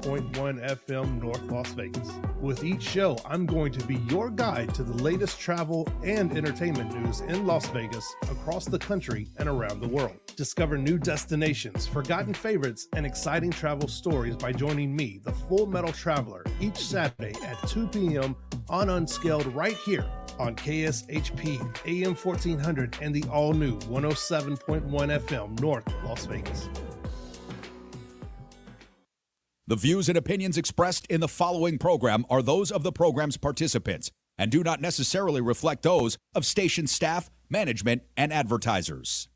FM North Las Vegas. With each show, I'm going to be your guide to the latest travel and entertainment news in Las Vegas, across the country, and around the world. Discover new destinations, forgotten favorites, and exciting travel stories by joining me, the Full Metal Traveler, each Saturday at 2 p.m. on Unscaled right here on KSHP AM 1400 and the all-new 107.1 FM North Las Vegas. The views and opinions expressed in the following program are those of the program's participants and do not necessarily reflect those of station staff, management, and advertisers.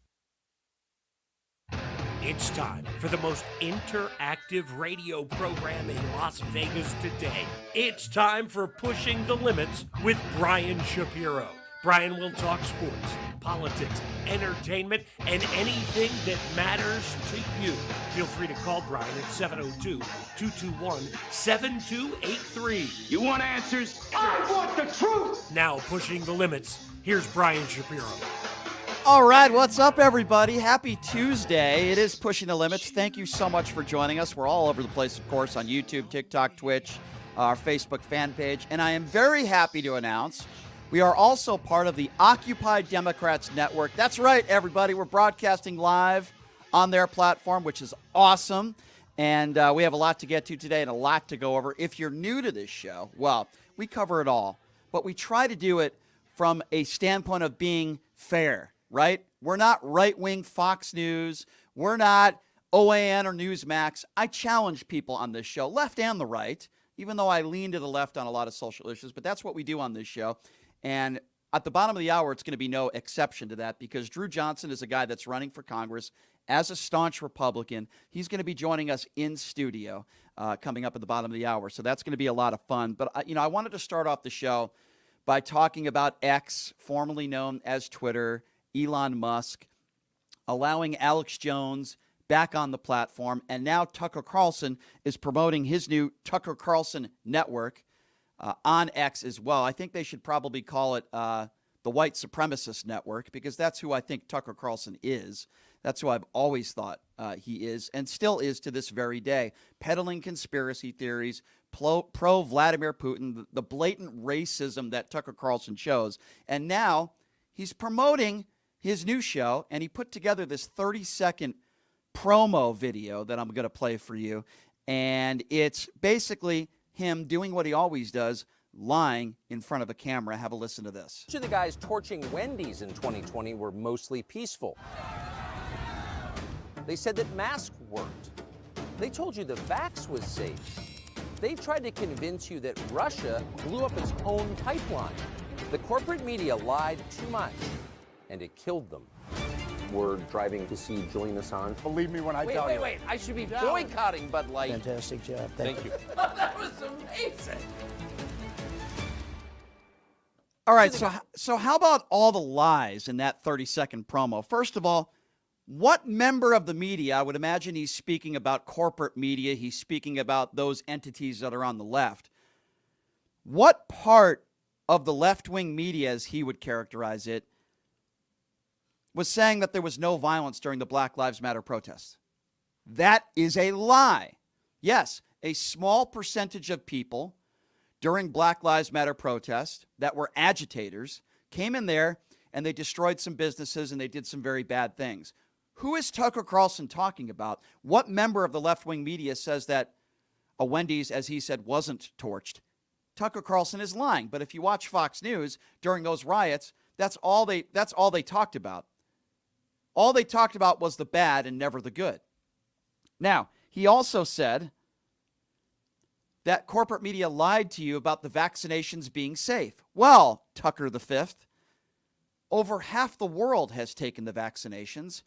It's time for the most interactive radio program in Las Vegas today. It's time for Pushing the Limits with Brian Shapiro. Brian will talk sports, politics, entertainment, and anything that matters to you. Feel free to call Brian at 702-221-7283. You want answers? I want the truth! Now, Pushing the Limits, here's Brian Shapiro. All right, what's up, everybody? Happy Tuesday. It is Pushing the Limits. Thank you so much for joining us. We're all over the place, of course, on YouTube, TikTok, Twitch, our Facebook fan page. And I am very happy to announce we are also part of the Occupy Democrats Network. That's right, everybody. We're broadcasting live on their platform, which is awesome. And we have a lot to get to today and a lot to go over. If you're new to this show, well, we cover it all. But we try to do it from a standpoint of being fair, right? We're not right-wing Fox News. We're not OAN or Newsmax. I challenge people on this show, left and the right, even though I lean to the left on a lot of social issues. But that's what we do on this show. And at the bottom of the hour, it's going to be no exception to that because Drew Johnson is a guy that's running for Congress as a staunch Republican. He's going to be joining us in studio coming up at the bottom of the hour. So that's going to be a lot of fun. But, I wanted to start off the show by talking about X, formerly known as Twitter, Elon Musk, allowing Alex Jones back on the platform. And now Tucker Carlson is promoting his new Tucker Carlson network on X as well. I think they should probably call it the White Supremacist Network because that's who I think Tucker Carlson is. That's who I've always thought he is and still is to this very day, peddling conspiracy theories, pro-Vladimir Putin, the blatant racism that Tucker Carlson shows. And now he's promoting his new show, and he put together this 30-second promo video that I'm going to play for you. And it's basically him doing what he always does, lying in front of a camera. Have a listen to this. Most of the guys torching Wendy's in 2020 were mostly peaceful. They said that masks worked. They told you the vax was safe. They tried to convince you that Russia blew up its own pipeline. The corporate media lied too much, and it killed them. We're driving to see Julian Assange. Believe me when I tell you. Wait. I should be boycotting Bud Light. Fantastic job. Thank you. That was amazing. All right, so how about all the lies in that 30-second promo? First of all, what member of the media, I would imagine he's speaking about corporate media, he's speaking about those entities that are on the left. What part of the left-wing media, as he would characterize it, was saying that there was no violence during the Black Lives Matter protests? That is a lie. Yes, a small percentage of people during Black Lives Matter protests that were agitators came in there and they destroyed some businesses and they did some very bad things. Who is Tucker Carlson talking about? What member of the left-wing media says that a Wendy's, as he said, wasn't torched? Tucker Carlson is lying. But if you watch Fox News during those riots, that's all they talked about. All they talked about was the bad and never the good. Now, he also said that corporate media lied to you about the vaccinations being safe. Well, Tucker the Fifth, over half the world has taken the vaccinations.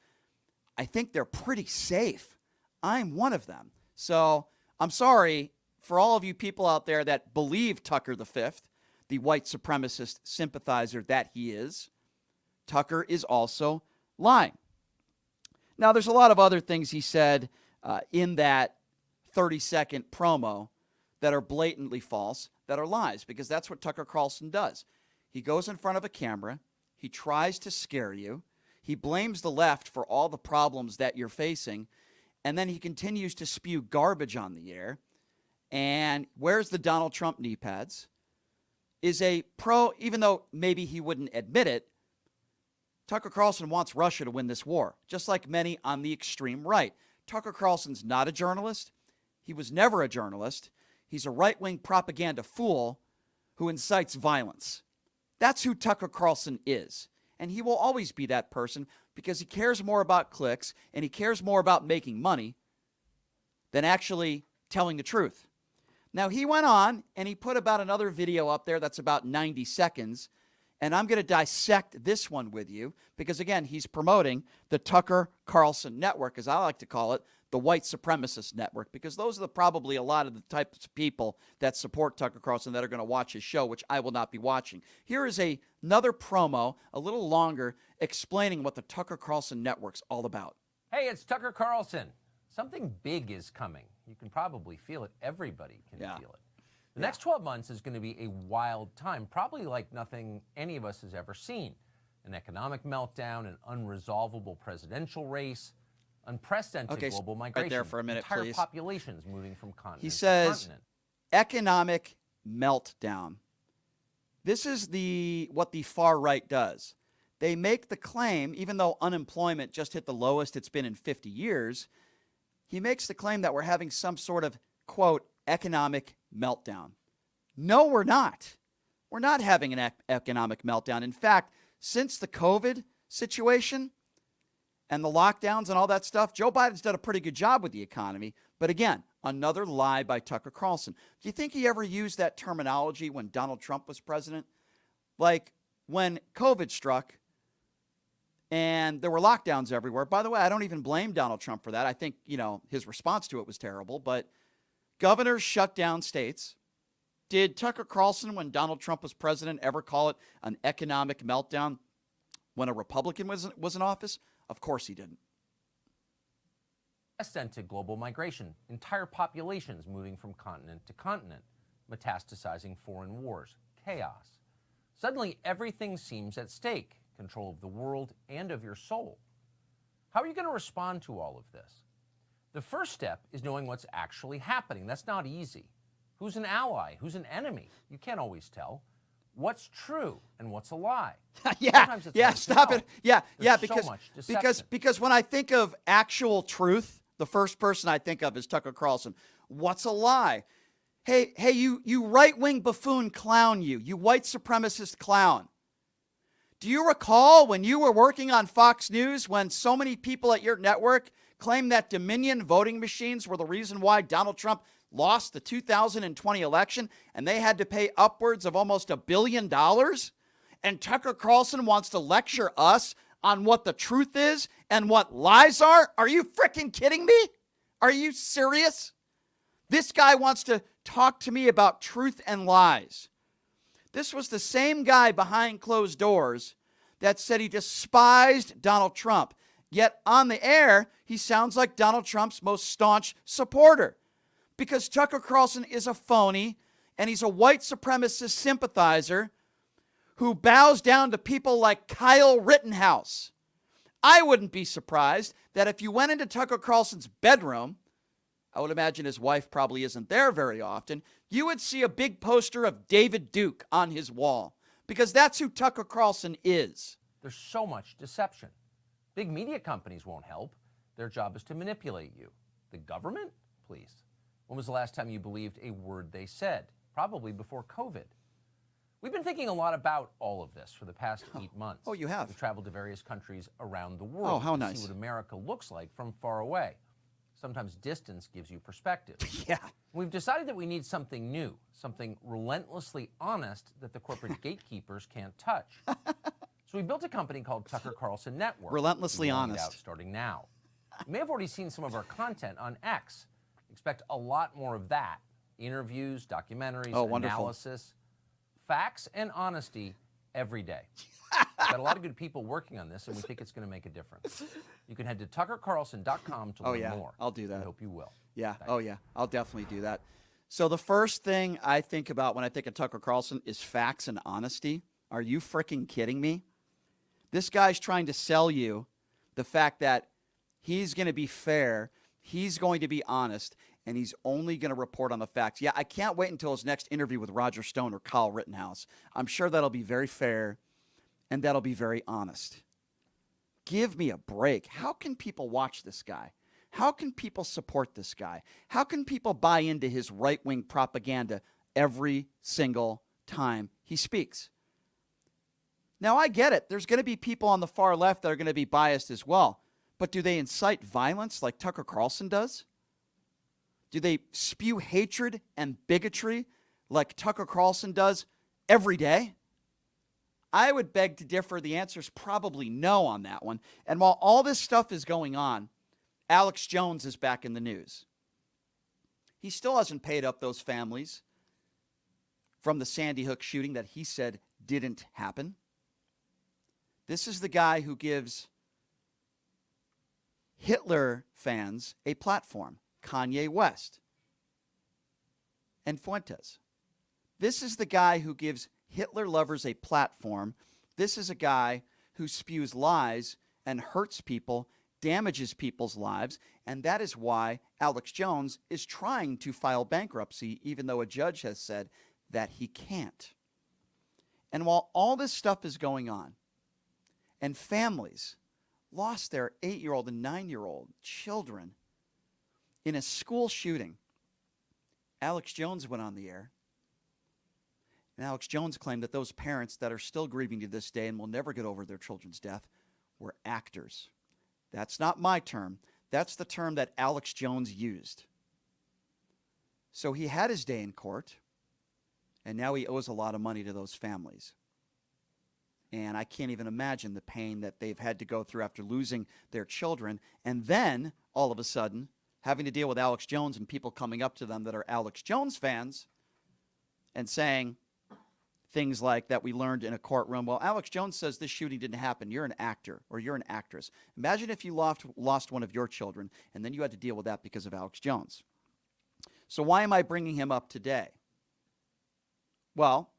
I think they're pretty safe. I'm one of them. So I'm sorry for all of you people out there that believe Tucker the Fifth, the white supremacist sympathizer that he is. Tucker is also lying. Now, there's a lot of other things he said in that 30-second promo that are blatantly false, that are lies, because that's what Tucker Carlson does. He goes in front of a camera. He tries to scare you. He blames the left for all the problems that you're facing, and then he continues to spew garbage on the air. and wears the Donald Trump knee pads, is a pro, even though maybe he wouldn't admit it. Tucker Carlson wants Russia to win this war, just like many on the extreme right. Tucker Carlson's not a journalist. He was never a journalist. He's a right-wing propaganda fool who incites violence. That's who Tucker Carlson is. And he will always be that person because he cares more about clicks and he cares more about making money than actually telling the truth. Now, he went on and he put about another video up there that's about 90 seconds. And I'm going to dissect this one with you because, again, he's promoting the Tucker Carlson network, as I like to call it, the white supremacist network, because those are probably a lot of the types of people that support Tucker Carlson that are going to watch his show, which I will not be watching. Here is another promo, a little longer, explaining what the Tucker Carlson network's all about. Hey, it's Tucker Carlson. Something big is coming. You can probably feel it. Everybody can feel it. The next 12 months is going to be a wild time, probably like nothing any of us has ever seen. An economic meltdown, an unresolvable presidential race, unprecedented global migration. Right there for a minute, entire please. populations moving from continent He to says, continent. economic meltdown. This is what the far right does. They make the claim, even though unemployment just hit the lowest it's been in 50 years, he makes the claim that we're having some sort of, quote, economic meltdown. No, we're not. We're not having an economic meltdown. In fact, since the COVID situation and the lockdowns and all that stuff, Joe Biden's done a pretty good job with the economy. But again, another lie by Tucker Carlson. Do you think he ever used that terminology when Donald Trump was president? Like when COVID struck and there were lockdowns everywhere. By the way, I don't even blame Donald Trump for that. I think, his response to it was terrible, but governors shut down states. Did Tucker Carlson, when Donald Trump was president, ever call it an economic meltdown when a Republican was in office? Of course he didn't. Unprecedented global migration, entire populations moving from continent to continent, metastasizing foreign wars, chaos. Suddenly, everything seems at stake, control of the world and of your soul. How are you going to respond to all of this? The first step is knowing what's actually happening. That's not easy. Who's an ally? Who's an enemy? You can't always tell. What's true and what's a lie? Stop it. There's so much deception. Because when I think of actual truth, the first person I think of is Tucker Carlson. What's a lie? Hey, you right-wing buffoon clown, you white supremacist clown. Do you recall when you were working on Fox News when so many people at your network claimed that Dominion voting machines were the reason why Donald Trump lost the 2020 election and they had to pay upwards of almost $1 billion? And Tucker Carlson wants to lecture us on what the truth is and what lies are? Are you freaking kidding me? Are you serious? This guy wants to talk to me about truth and lies. This was the same guy behind closed doors that said he despised Donald Trump. Yet on the air, he sounds like Donald Trump's most staunch supporter. Because Tucker Carlson is a phony, and he's a white supremacist sympathizer who bows down to people like Kyle Rittenhouse. I wouldn't be surprised that if you went into Tucker Carlson's bedroom, I would imagine his wife probably isn't there very often, you would see a big poster of David Duke on his wall, because that's who Tucker Carlson is. There's so much deception. Big media companies won't help. Their job is to manipulate you. The government? Please. When was the last time you believed a word they said? Probably before COVID. We've been thinking a lot about all of this for the past 8 months. Oh, you have? We've traveled to various countries around the world. Oh, how to nice. see what America looks like from far away. Sometimes distance gives you perspective. Yeah. We've decided that we need something new, something relentlessly honest that the corporate gatekeepers can't touch. So we built a company called Tucker Carlson Network. Relentlessly Rolling it honest. out starting now. You may have already seen some of our content on X. Expect a lot more of that. Interviews, documentaries, analysis, facts, and honesty every day. We've got a lot of good people working on this, and we think it's going to make a difference. You can head to tuckercarlson.com to learn more. I'll do that. I hope you will. Yeah. I'll definitely do that. So the first thing I think about when I think of Tucker Carlson is facts and honesty. Are you freaking kidding me? This guy's trying to sell you the fact that he's going to be fair, he's going to be honest, and he's only going to report on the facts. Yeah, I can't wait until his next interview with Roger Stone or Kyle Rittenhouse. I'm sure that'll be very fair, and that'll be very honest. Give me a break. How can people watch this guy? How can people support this guy? How can people buy into his right-wing propaganda every single time he speaks? Now, I get it. There's going to be people on the far left that are going to be biased as well. But do they incite violence like Tucker Carlson does? Do they spew hatred and bigotry like Tucker Carlson does every day? I would beg to differ. The answer is probably no on that one. And while all this stuff is going on, Alex Jones is back in the news. He still hasn't paid up those families from the Sandy Hook shooting that he said didn't happen. This is the guy who gives Hitler fans a platform, Kanye West and Fuentes. This is the guy who gives Hitler lovers a platform. This is a guy who spews lies and hurts people, damages people's lives, and that is why Alex Jones is trying to file bankruptcy, even though a judge has said that he can't. And while all this stuff is going on, and families lost their 8-year-old and 9-year-old children in a school shooting, Alex Jones went on the air. And Alex Jones claimed that those parents that are still grieving to this day and will never get over their children's death were actors. That's not my term. That's the term that Alex Jones used. So he had his day in court, and now he owes a lot of money to those families. And I can't even imagine the pain that they've had to go through after losing their children. And then, all of a sudden, having to deal with Alex Jones and people coming up to them that are Alex Jones fans and saying things like that we learned in a courtroom. Well, Alex Jones says this shooting didn't happen. You're an actor or you're an actress. Imagine if you lost one of your children and then you had to deal with that because of Alex Jones. So why am I bringing him up today? Well,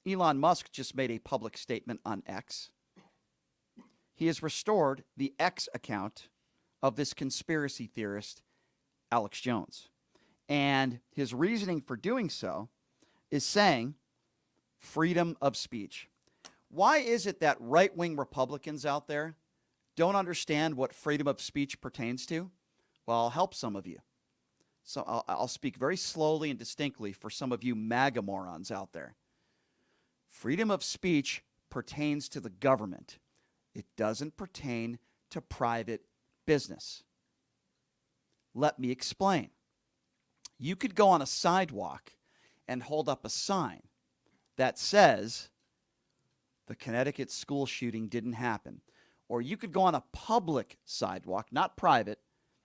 Elon Musk just made a public statement on X. He has restored the X account of this conspiracy theorist, Alex Jones. And his reasoning for doing so is saying freedom of speech. Why is it that right-wing Republicans out there don't understand what freedom of speech pertains to? Well, I'll help some of you. So I'll speak very slowly and distinctly for some of you MAGA morons out there. Freedom of speech pertains to the government. It doesn't pertain to private business. Let me explain. You could go on a sidewalk and hold up a sign that says the Connecticut school shooting didn't happen. Or you could go on a public sidewalk, not private,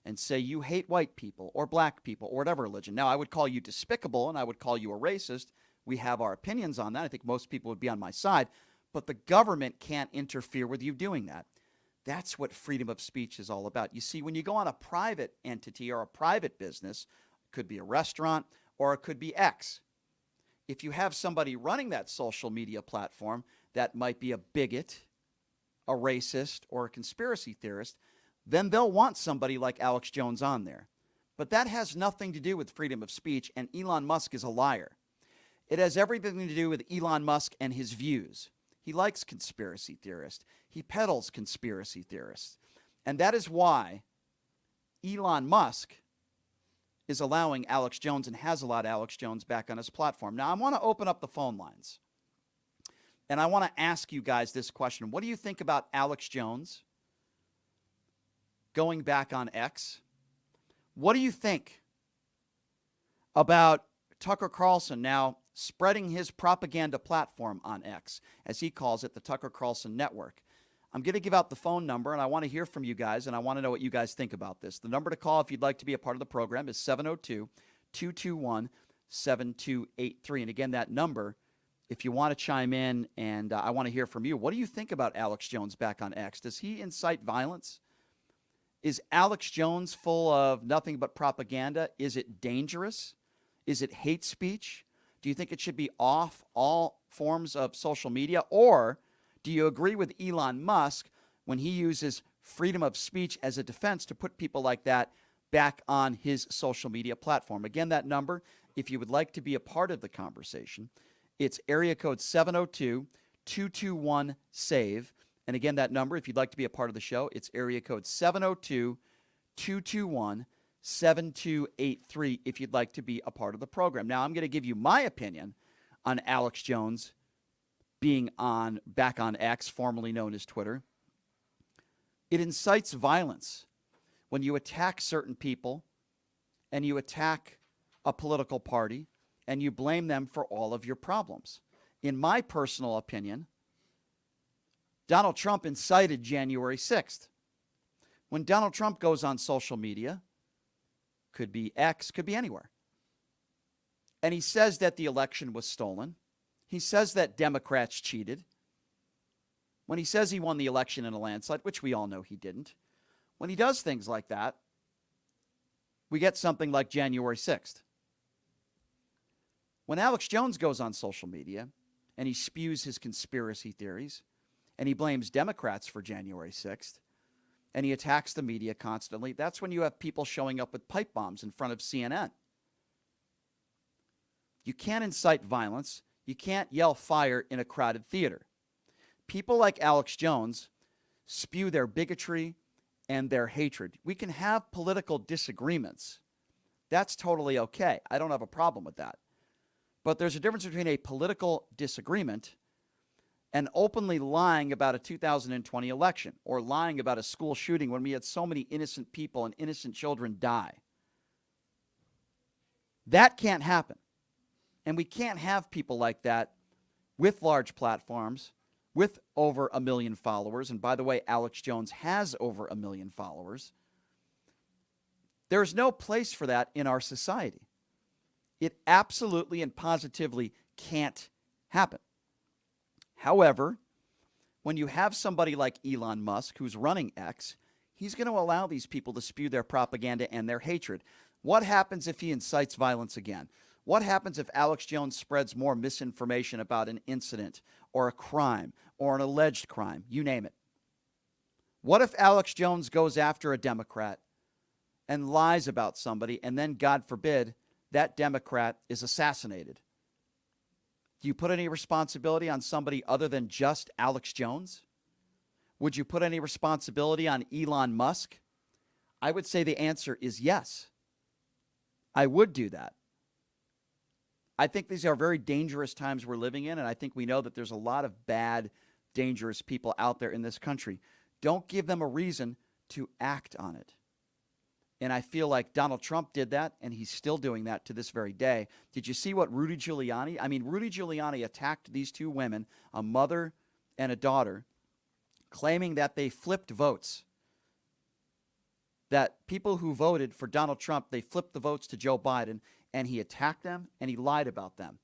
and say you hate white people or black people or whatever religion. Now, I would call you despicable and I would call you a racist. We have our opinions on that. I think most people would be on my side. But the government can't interfere with you doing that. That's what freedom of speech is all about. You see, when you go on a private entity or a private business, it could be a restaurant or it could be X. If you have somebody running that social media platform that might be a bigot, a racist, or a conspiracy theorist, then they'll want somebody like Alex Jones on there. But that has nothing to do with freedom of speech, and Elon Musk is a liar. It has everything to do with Elon Musk and his views. He likes conspiracy theorists. He peddles conspiracy theorists. And that is why Elon Musk is allowing Alex Jones and has allowed Alex Jones back on his platform. Now, I want to open up the phone lines. And I want to ask you guys this question. What do you think about Alex Jones going back on X? What do you think about Tucker Carlson now spreading his propaganda platform on X, as he calls it, the Tucker Carlson Network? I'm going to give out the phone number, and I want to hear from you guys, and I want to know what you guys think about this. The number to call if you'd like to be a part of the program is 702-221-7283. And again, that number, if you want to chime in, and I want to hear from you. What do you think about Alex Jones back on X? Does he incite violence? Is Alex Jones full of nothing but propaganda? Is it dangerous? Is it hate speech? Do you think it should be off all forms of social media? Or do you agree with Elon Musk when he uses freedom of speech as a defense to put people like that back on his social media platform. Again, that number, if you would like to be a part of the conversation, it's area code 702-221-SAVE. And again, that number, if you'd like to be a part of the show, it's area code 702-221-7283 if you'd like to be a part of the program. Now, I'm going to give you my opinion on Alex Jones being back on X, formerly known as Twitter. It incites violence when you attack certain people and you attack a political party and you blame them for all of your problems. In my personal opinion, Donald Trump incited January 6th. When Donald Trump goes on social media, could be X, could be anywhere, and he says that the election was stolen, he says that Democrats cheated, when he says he won the election in a landslide, which we all know he didn't, when he does things like that, we get something like January 6th. When Alex Jones goes on social media and he spews his conspiracy theories and he blames Democrats for January 6th and he attacks the media constantly, that's when you have people showing up with pipe bombs in front of CNN. You can't incite violence. You can't yell fire in a crowded theater. People like Alex Jones spew their bigotry and their hatred. We can have political disagreements. That's totally okay. I don't have a problem with that. But there's a difference between a political disagreement and openly lying about a 2020 election or lying about a school shooting when we had so many innocent people and innocent children die. That can't happen. And we can't have people like that with large platforms, with over 1 million followers. And by the way, Alex Jones has over 1 million followers. There's no place for that in our society. It absolutely and positively can't happen. However, when you have somebody like Elon Musk who's running X, he's going to allow these people to spew their propaganda and their hatred. What happens if he incites violence again? What happens if Alex Jones spreads more misinformation about an incident or a crime or an alleged crime? You name it. What if Alex Jones goes after a Democrat and lies about somebody and then, God forbid, that Democrat is assassinated? Do you put any responsibility on somebody other than just Alex Jones? Would you put any responsibility on Elon Musk? I would say the answer is yes. I would do that. I think these are very dangerous times we're living in, and I think we know that there's a lot of bad, dangerous people out there in this country. Don't give them a reason to act on it. And I feel like Donald Trump did that, and he's still doing that to this very day. Did you see what Rudy Giuliani? Rudy Giuliani attacked these two women, a mother and a daughter, claiming that they flipped votes. That people who voted for Donald Trump, they flipped the votes to Joe Biden, and he attacked them, and he lied about them.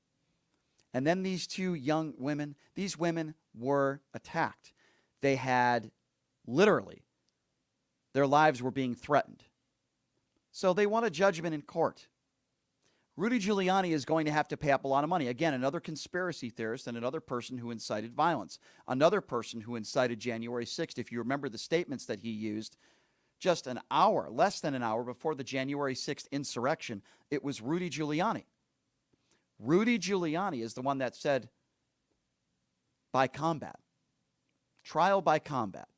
And then these two young women, these women were attacked. They had, literally, their lives were being threatened. So they want a judgment in court. Rudy Giuliani is going to have to pay up a lot of money. Again, another conspiracy theorist and another person who incited violence. Another person who incited January 6th. If you remember the statements that he used just an hour, less than an hour before the January 6th insurrection, it was Rudy Giuliani. Rudy Giuliani is the one that said, by combat, trial by combat.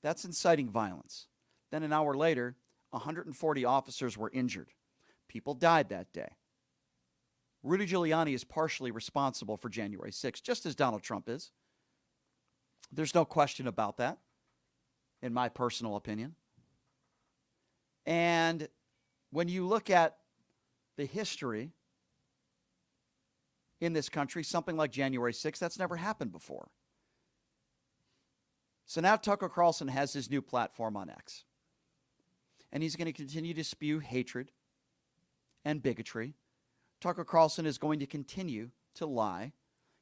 That's inciting violence. Then an hour later, 140 officers were injured. People died that day. Rudy Giuliani is partially responsible for January 6th, just as Donald Trump is. There's no question about that, in my personal opinion. And when you look at the history in this country, something like January 6th, that's never happened before. So now Tucker Carlson has his new platform on X. And he's going to continue to spew hatred and bigotry. Tucker Carlson is going to continue to lie.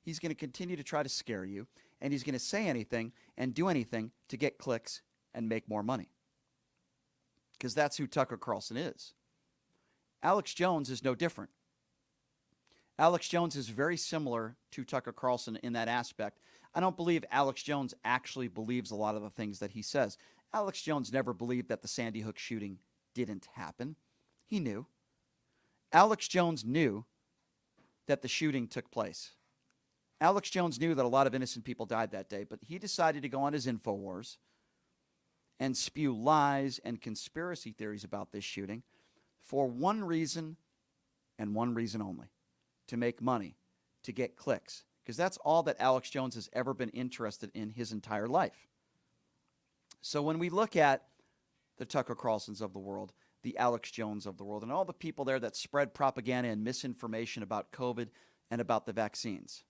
He's going to continue to try to scare you. And he's going to say anything and do anything to get clicks and make more money. Because that's who Tucker Carlson is. Alex Jones is no different. Alex Jones is very similar to Tucker Carlson in that aspect. I don't believe Alex Jones actually believes a lot of the things that he says. Alex Jones never believed that the Sandy Hook shooting didn't happen. He knew. Alex Jones knew that the shooting took place. Alex Jones knew that a lot of innocent people died that day, but he decided to go on his InfoWars and spew lies and conspiracy theories about this shooting for one reason and one reason only: to make money, to get clicks, because that's all that Alex Jones has ever been interested in his entire life. So when we look at the Tucker Carlsons of the world, the Alex Jones of the world, and all the people there that spread propaganda and misinformation about COVID and about the vaccines,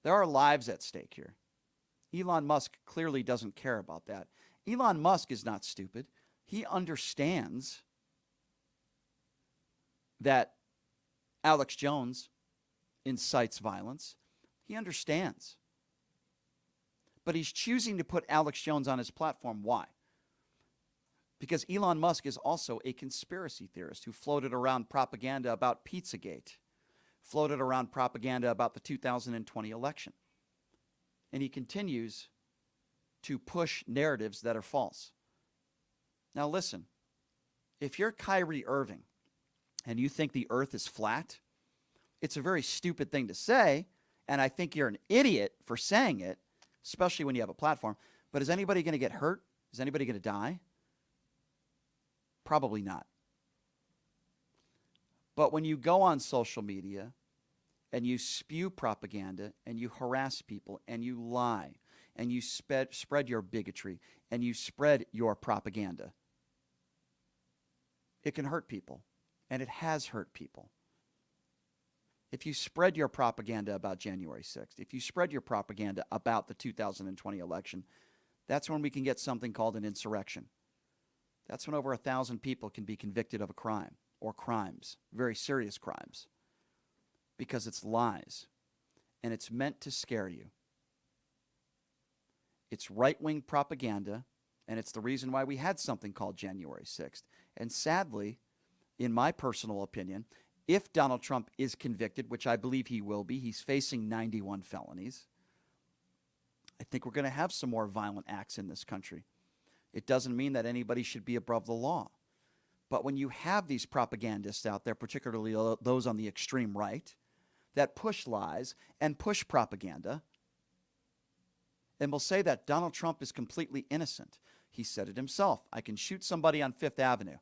there are lives at stake here. Elon Musk clearly doesn't care about that. Elon Musk is not stupid. He understands that Alex Jones incites violence. He understands. But he's choosing to put Alex Jones on his platform. Why? Because Elon Musk is also a conspiracy theorist who floated around propaganda about Pizzagate, floated around propaganda about the 2020 election. And he continues to push narratives that are false. Now listen, if you're Kyrie Irving and you think the earth is flat, it's a very stupid thing to say, and I think you're an idiot for saying it, especially when you have a platform. But is anybody going to get hurt? Is anybody going to die? Probably not. But when you go on social media and you spew propaganda and you harass people and you lie and you spread your bigotry and you spread your propaganda, it can hurt people, and it has hurt people. If you spread your propaganda about January 6th, if you spread your propaganda about the 2020 election, that's when we can get something called an insurrection. That's when over 1,000 people can be convicted of a crime or crimes, very serious crimes, because it's lies, and it's meant to scare you. It's right-wing propaganda, and it's the reason why we had something called January 6th. And sadly, in my personal opinion, if Donald Trump is convicted, which I believe he will be, he's facing 91 felonies, I think we're going to have some more violent acts in this country. It doesn't mean that anybody should be above the law. But when you have these propagandists out there, particularly those on the extreme right, that push lies and push propaganda, and will say that Donald Trump is completely innocent. He said it himself. I can shoot somebody on Fifth Avenue.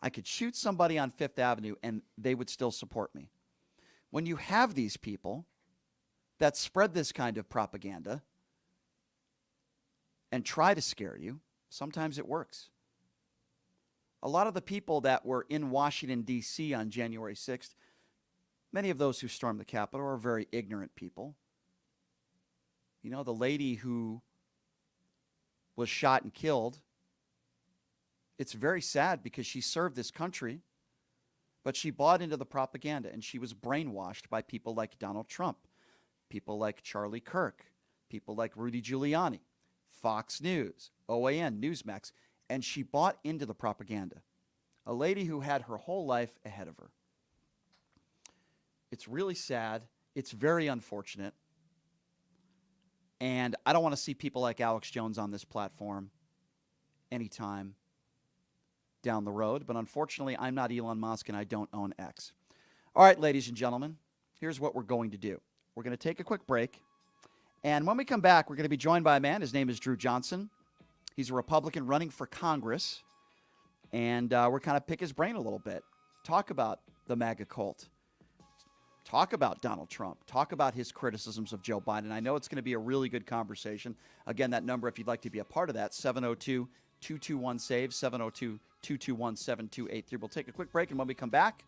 I could shoot somebody on Fifth Avenue and they would still support me. When you have these people that spread this kind of propaganda and try to scare you, sometimes it works. A lot of the people that were in Washington, D.C. on January 6th, many of those who stormed the Capitol are very ignorant people. You know, the lady who was shot and killed, it's very sad because she served this country, but she bought into the propaganda and she was brainwashed by people like Donald Trump, people like Charlie Kirk, people like Rudy Giuliani, Fox News, OAN, Newsmax, and she bought into the propaganda. A lady who had her whole life ahead of her. It's really sad. It's very unfortunate. And I don't want to see people like Alex Jones on this platform anytime down the road. But unfortunately, I'm not Elon Musk and I don't own X. All right, ladies and gentlemen, here's what we're going to do. We're going to take a quick break. And when we come back, we're going to be joined by a man. His name is Drew Johnson. He's a Republican running for Congress. And we're kind of pick his brain a little bit. Talk about the MAGA cult. Talk about Donald Trump. Talk about his criticisms of Joe Biden. I know it's going to be a really good conversation. Again, that number, if you'd like to be a part of that, 702-221-SAVE, 702-221-7283. We'll take a quick break, and when we come back,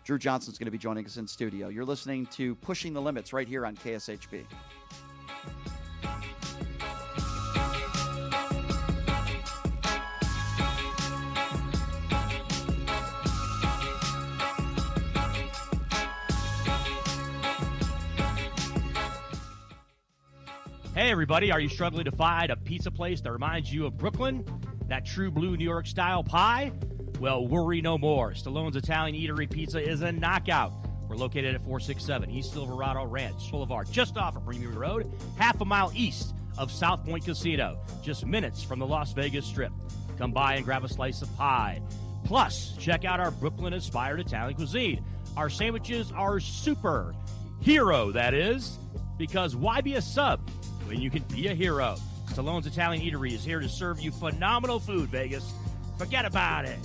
Drew Johnson's going to be joining us in studio. You're listening to Pushing the Limits right here on KSHB. Hey everybody, are you struggling to find a pizza place that reminds you of Brooklyn? That true blue New York style pie? Well, worry no more. Stallone's Italian Eatery Pizza is a knockout. We're located at 467 East Silverado Ranch Boulevard, just off of Premier Road, half a mile east of South Point Casino, just minutes from the Las Vegas Strip. Come by and grab a slice of pie. Plus, check out our Brooklyn-inspired Italian cuisine. Our sandwiches are super. Hero, that is. Because why be a sub when you can be a hero? Stallone's Italian Eatery is here to serve you phenomenal food, Vegas. Forget about it.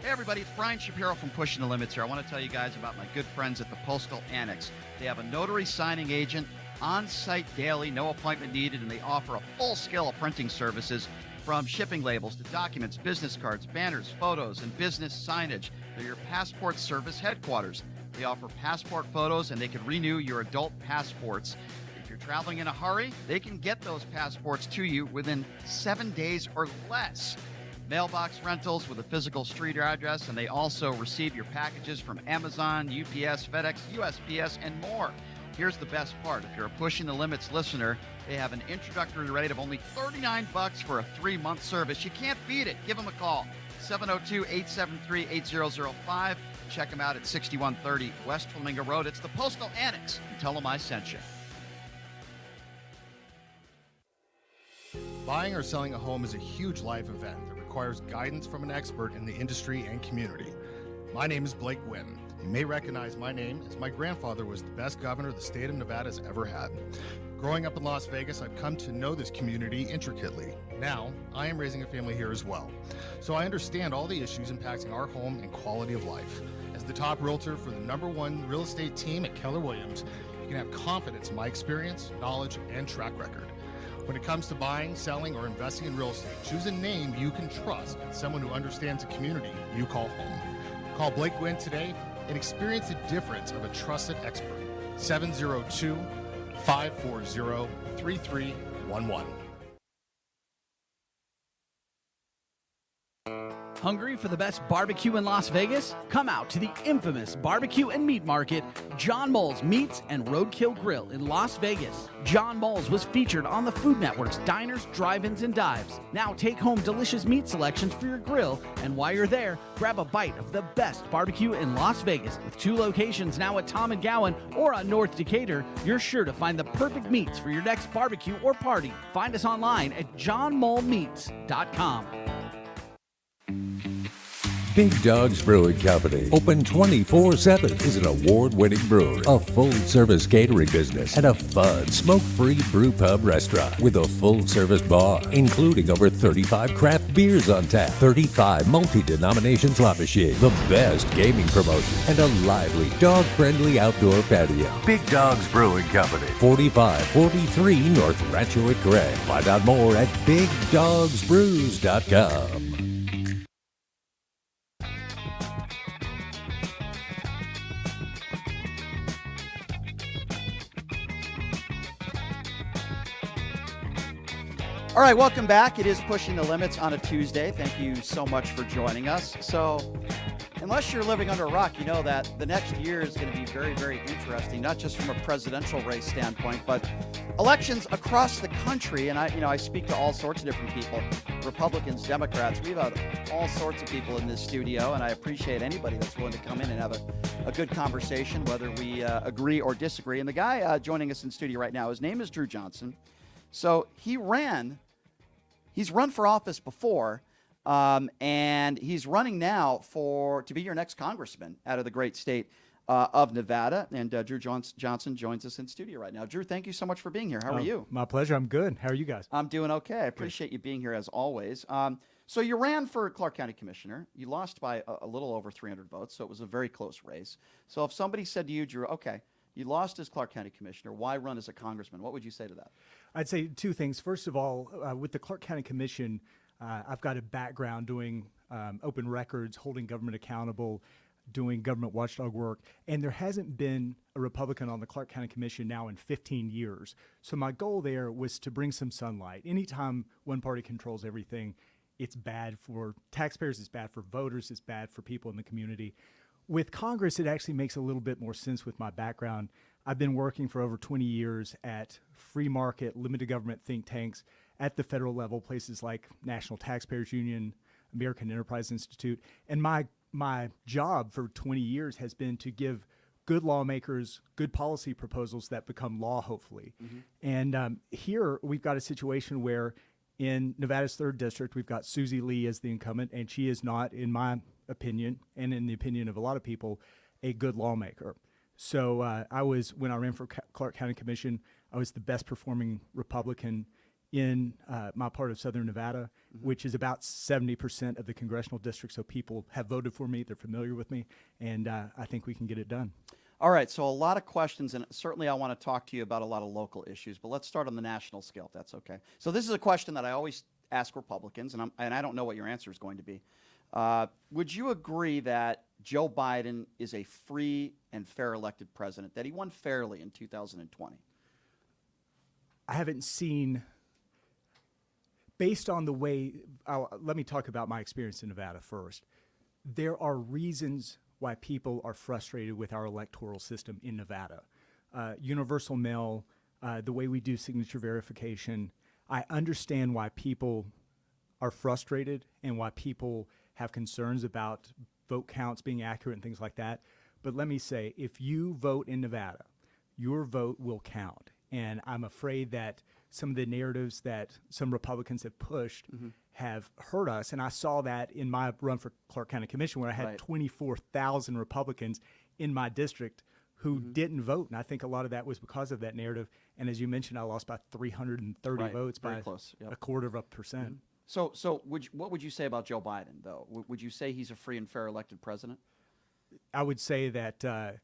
Hey everybody, it's Brian Shapiro from Pushing the Limits here. I want to tell you guys about my good friends at the Postal Annex. They have a notary signing agent on-site daily, no appointment needed, and they offer a full scale of printing services from shipping labels to documents, business cards, banners, photos, and business signage. They're your passport service headquarters. They offer passport photos, and they can renew your adult passports. If you're traveling in a hurry, they can get those passports to you within 7 days or less. Mailbox rentals with a physical street address, and they also receive your packages from Amazon, UPS, FedEx, USPS, and more. Here's the best part. If you're a Pushing the Limits listener, they have an introductory rate of only $39 for a 3-month service. You can't beat it. Give them a call, 702-873-8005. Check them out at 6130 West Flamingo Road. It's the Postal Annex, and tell them I sent you. Buying or selling a home is a huge life event that requires guidance from an expert in the industry and community. My name is Blake Wynn. You may recognize my name as my grandfather was the best governor the state of Nevada has ever had. Growing up in Las Vegas, I've come to know this community intricately. Now, I am raising a family here as well, so I understand all the issues impacting our home and quality of life. As the top realtor for the #1 real estate team at Keller Williams, you can have confidence in my experience, knowledge, and track record. When it comes to buying, selling, or investing in real estate, choose a name you can trust and someone who understands the community you call home. Call Blake Wynn today and experience the difference of a trusted expert. 702-540-3311. Hungry for the best barbecue in Las Vegas? Come out to the infamous barbecue and meat market, John Mole's Meats and Roadkill Grill in Las Vegas. John Mole's was featured on the Food Network's Diners, Drive-Ins, and Dives. Now take home delicious meat selections for your grill, and while you're there, grab a bite of the best barbecue in Las Vegas. With 2 locations now at Tom and Gowan or on North Decatur, you're sure to find the perfect meats for your next barbecue or party. Find us online at johnmolemeats.com. Big Dogs Brewing Company, open 24/7, is an award-winning brewery, a full-service catering business, and a fun, smoke-free brew pub restaurant with a full-service bar, including over 35 craft beers on tap, 35 multi-denomination slot machines, the best gaming promotion, and a lively, dog-friendly outdoor patio. Big Dogs Brewing Company, 4543 North Rancho at Gray. Find out more at BigDogsBrews.com. All right, welcome back. It is Pushing the Limits on a Tuesday. Thank you so much for joining us. So, unless you're living under a rock, you know that the next year is going to be very, very interesting, not just from a presidential race standpoint, but elections across the country. And I speak to all sorts of different people, Republicans, Democrats. We've had all sorts of people in this studio, and I appreciate anybody that's willing to come in and have a good conversation, whether we agree or disagree. And the guy joining us in studio right now, his name is Drew Johnson. So he's run for office before, and he's running now to be your next congressman out of the great state of Nevada. And Drew Johnson joins us in studio right now. Drew, thank you so much for being here. How are you? My pleasure. I'm good. How are you guys? I'm doing okay. I appreciate you being here as always. So you ran for Clark County Commissioner. You lost by a little over 300 votes, so it was a very close race. So if somebody said to you, Drew, okay, you lost as Clark County Commissioner, why run as a congressman? What would you say to that? I'd say 2 things. First of all, with the Clark County Commission, I've got a background doing open records, holding government accountable, doing government watchdog work, and there hasn't been a Republican on the Clark County Commission now in 15 years. So my goal there was to bring some sunlight. Anytime one party controls everything, it's bad for taxpayers, it's bad for voters, it's bad for people in the community. With Congress, it actually makes a little bit more sense with my background. I've been working for over 20 years at free market, limited government think tanks at the federal level, places like National Taxpayers Union, American Enterprise Institute. And my my job for 20 years has been to give good lawmakers good policy proposals that become law, hopefully. And here we've got a situation where in Nevada's 3rd District, we've got Susie Lee as the incumbent, and she is not, in my opinion, and in the opinion of a lot of people, a good lawmaker. So when I ran for Clark County Commission, I was the best performing Republican in my part of Southern Nevada, which is about 70% of the congressional district. So people have voted for me, they're familiar with me, and I think we can get it done. All right, so a lot of questions, and certainly I want to talk to you about a lot of local issues, but let's start on the national scale, if that's okay. So this is a question that I always ask Republicans, and I don't know what your answer is going to be. Would you agree that Joe Biden is a free and fair elected president, that he won fairly in 2020? I haven't seen, based on the way, let me talk about my experience in Nevada first. There are reasons why people are frustrated with our electoral system in Nevada. Universal mail, the way we do signature verification. I understand why people are frustrated and why people have concerns about vote counts being accurate and things like that. But let me say, if you vote in Nevada, your vote will count. And I'm afraid that some of the narratives that some Republicans have pushed have hurt us. And I saw that in my run for Clark County Commission, where I had 24,000 Republicans in my district who didn't vote. And I think a lot of that was because of that narrative. And as you mentioned, I lost by 330 votes, by close. a quarter of a percent. So what would you say about Joe Biden, though? Would you say he's a free and fair elected president? I would say that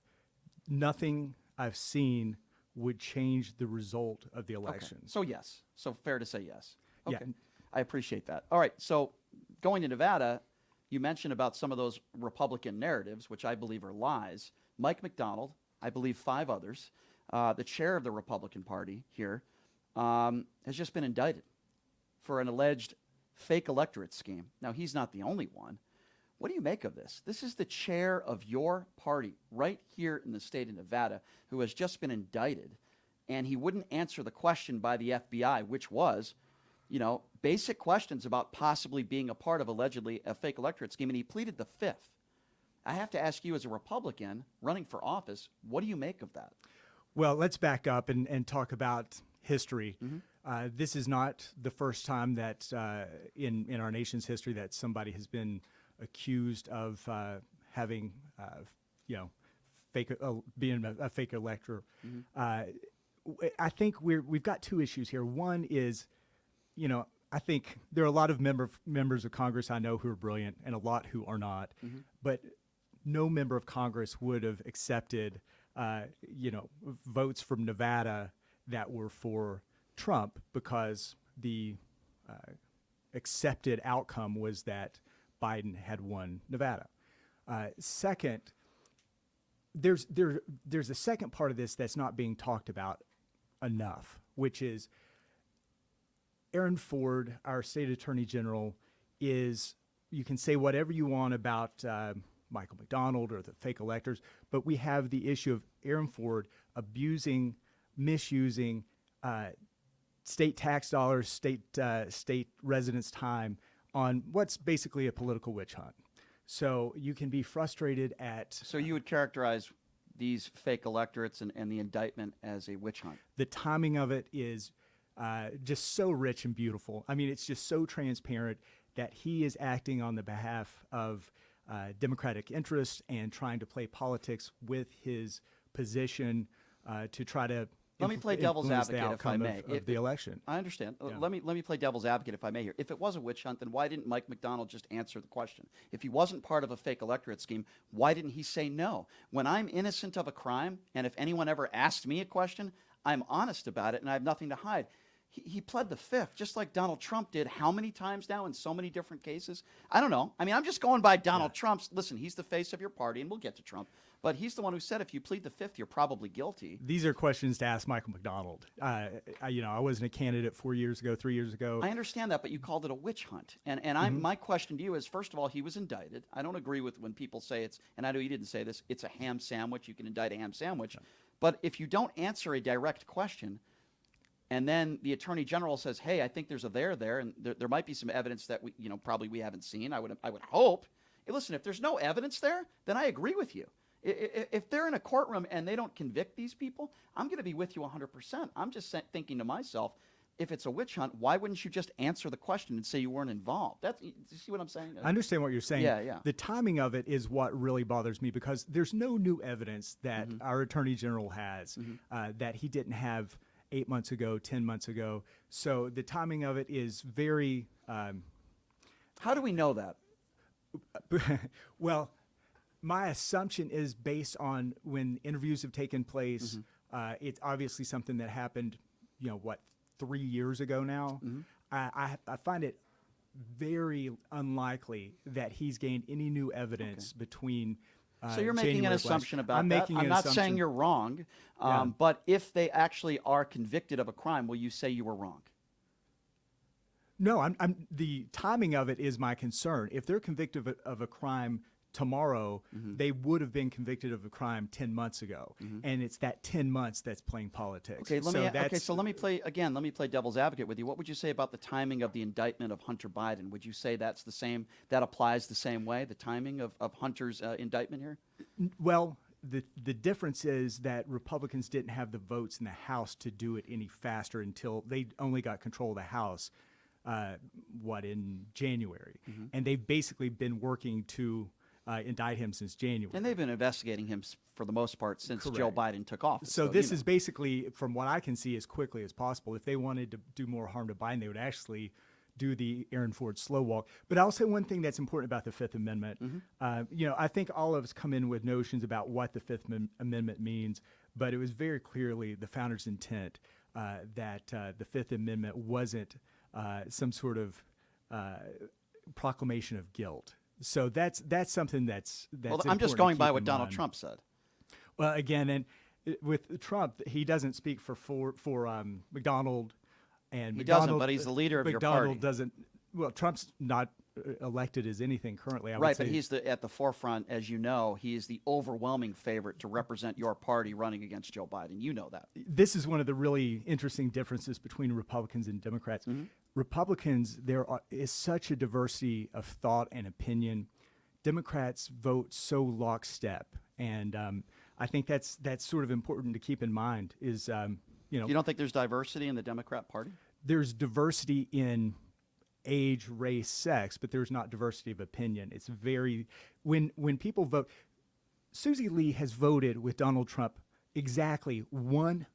nothing I've seen would change the result of the election. Okay. So yes. So fair to say yes. Okay. Yeah. I appreciate that. All right. So going to Nevada, you mentioned about some of those Republican narratives, which I believe are lies. Mike McDonald, I believe 5 others, the chair of the Republican Party here, has just been indicted for an alleged fake electorate scheme. Now, he's not the only one. What do you make of this? This is the chair of your party right here in the state of Nevada who has just been indicted, and he wouldn't answer the question by the FBI, which was, basic questions about possibly being a part of allegedly a fake electorate scheme, and he pleaded the 5th. I have to ask you, as a Republican running for office, what do you make of that? Well, let's back up and talk about history. This is not the first time that in our nation's history that somebody has been accused of having, being a fake elector. I think we've got 2 issues here. One is, I think there are a lot of members of Congress I know who are brilliant and a lot who are not, but no member of Congress would have accepted, votes from Nevada that were for Trump, because the accepted outcome was that Biden had won Nevada. Second, there's a second part of this that's not being talked about enough, which is Aaron Ford, our state attorney general, is, you can say whatever you want about Michael McDonald or the fake electors, but we have the issue of Aaron Ford misusing state tax dollars, state residents' time on what's basically a political witch hunt. So you can be frustrated at... So you would characterize these fake electorates and the indictment as a witch hunt? The timing of it is just so rich and beautiful. I mean, it's just so transparent that he is acting on the behalf of Democratic interests and trying to play politics with his position to try to... Let me play devil's advocate, if I may. Of the election. I understand. Yeah. Let me play devil's advocate, if I may here. If it was a witch hunt, then why didn't Mike McDonald just answer the question? If he wasn't part of a fake electorate scheme, why didn't he say no? When I'm innocent of a crime, and if anyone ever asked me a question, I'm honest about it, and I have nothing to hide. He pled the 5th, just like Donald Trump did how many times now in so many different cases? I don't know. I mean, I'm just going by Donald Trump's. Listen, he's the face of your party, and we'll get to Trump. But he's the one who said if you plead the 5th, you're probably guilty. These are questions to ask Michael McDonald. I wasn't a candidate 4 years ago, 3 years ago. I understand that, but you called it a witch hunt. And my question to you is, first of all, he was indicted. I don't agree with when people say it's, and I know you didn't say this, it's a ham sandwich. You can indict a ham sandwich. Yeah. But if you don't answer a direct question, and then the attorney general says, hey, I think there's a there, and there might be some evidence that we haven't seen. I would hope Hey, listen, if there's no evidence there, then I agree with you. If they're in a courtroom and they don't convict these people, I'm going to be with you 100%. I'm just thinking to myself, if it's a witch hunt, why wouldn't you just answer the question and say you weren't involved? Do you see what I'm saying? I understand what you're saying. Yeah. The timing of it is what really bothers me, because there's no new evidence that our Attorney General has that he didn't have 8 months ago, 10 months ago. So the timing of it is very... How do we know that? Well, my assumption is based on when interviews have taken place. It's obviously something that happened, 3 years ago now. I find it very unlikely that he's gained any new evidence between. So you're making an assumption about that. I'm not saying you're wrong, but if they actually are convicted of a crime, will you say you were wrong? No, the timing of it is my concern. If they're convicted of a crime tomorrow, they would have been convicted of a crime 10 months ago, and it's that 10 months that's playing politics. Okay, so let me play devil's advocate with you. What would you say about the timing of the indictment of Hunter Biden? Would you say that's the same? That applies the same way, the timing of Hunter's indictment here? Well, the difference is that Republicans didn't have the votes in the House to do it any faster until they only got control of the House. In January, and they've basically been working to indict him since January. And they've been investigating him for the most part since Correct. Joe Biden took office. So this is basically, from what I can see, as quickly as possible. If they wanted to do more harm to Biden, they would actually do the Aaron Ford slow walk. But I'll say one thing that's important about the Fifth Amendment. I think all of us come in with notions about what the Fifth Amendment means, but it was very clearly the founders' intent that the Fifth Amendment wasn't some sort of proclamation of guilt. So that's something that's well, I'm just going by what Donald Trump said. Well, again, and with Trump, he doesn't speak for McDonald, and he McDonald doesn't, but he's the leader of McDonald your party. Doesn't. Well, Trump's not elected as anything currently. I would Right, say. but he's at the forefront, as you know. He is the overwhelming favorite to represent your party running against Joe Biden. You know that. This is one of the really interesting differences between Republicans and Democrats. Republicans, is such a diversity of thought and opinion. Democrats vote so lockstep, and I think that's sort of important to keep in mind. Is you don't think there's diversity in the Democrat Party? There's diversity in age, race, sex, but there's not diversity of opinion. It's very when people vote. Susie Lee has voted with Donald Trump exactly with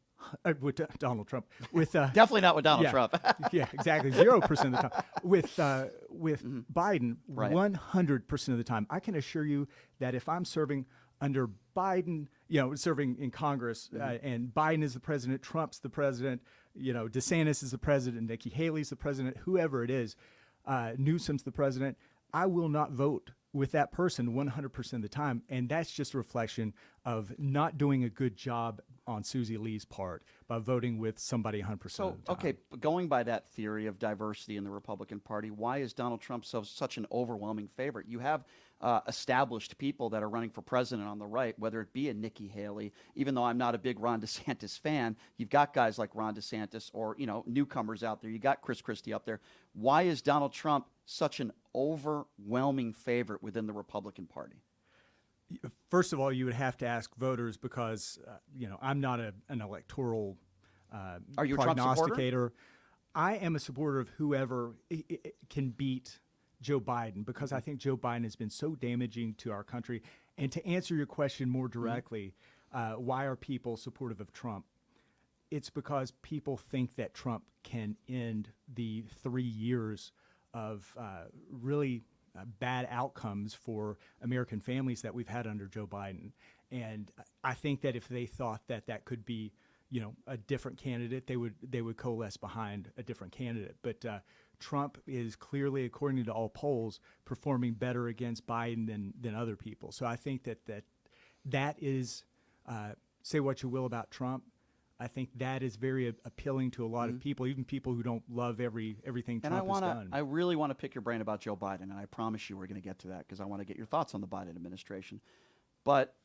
Donald Trump. With definitely not with Donald Trump. Yeah, exactly 0% of the time. With Biden, 100% of the time. I can assure you that if I'm serving under Biden, serving in Congress, and Biden is the president, Trump's the president, DeSantis is the president, Nikki Haley's the president, whoever it is, Newsom's the president, I will not vote with that person 100% of the time. And that's just a reflection of not doing a good job on Susie Lee's part by voting with somebody 100% of the time. Okay, going by that theory of diversity in the Republican Party, why is Donald Trump such an overwhelming favorite? You have established people that are running for president on the right, whether it be a Nikki Haley, even though I'm not a big Ron DeSantis fan, you've got guys like Ron DeSantis or, newcomers out there. You got Chris Christie up there. Why is Donald Trump such an overwhelming favorite within the Republican Party? First of all, you would have to ask voters because, I'm not an electoral Are you a Trump supporter? prognosticator. I am a supporter of whoever can beat Joe Biden because I think Joe Biden has been so damaging to our country. And to answer your question more directly, why are people supportive of Trump? It's because people think that Trump can end the 3 years of really bad outcomes for American families that we've had under Joe Biden. And I think that if they thought that could be, a different candidate, they would coalesce behind a different candidate. But Trump is clearly, according to all polls, performing better against Biden than other people. So I think that is, say what you will about Trump, I think that is very appealing to a lot of people, even people who don't love everything Trump has done. I really want to pick your brain about Joe Biden, and I promise you we're going to get to that because I want to get your thoughts on the Biden administration. But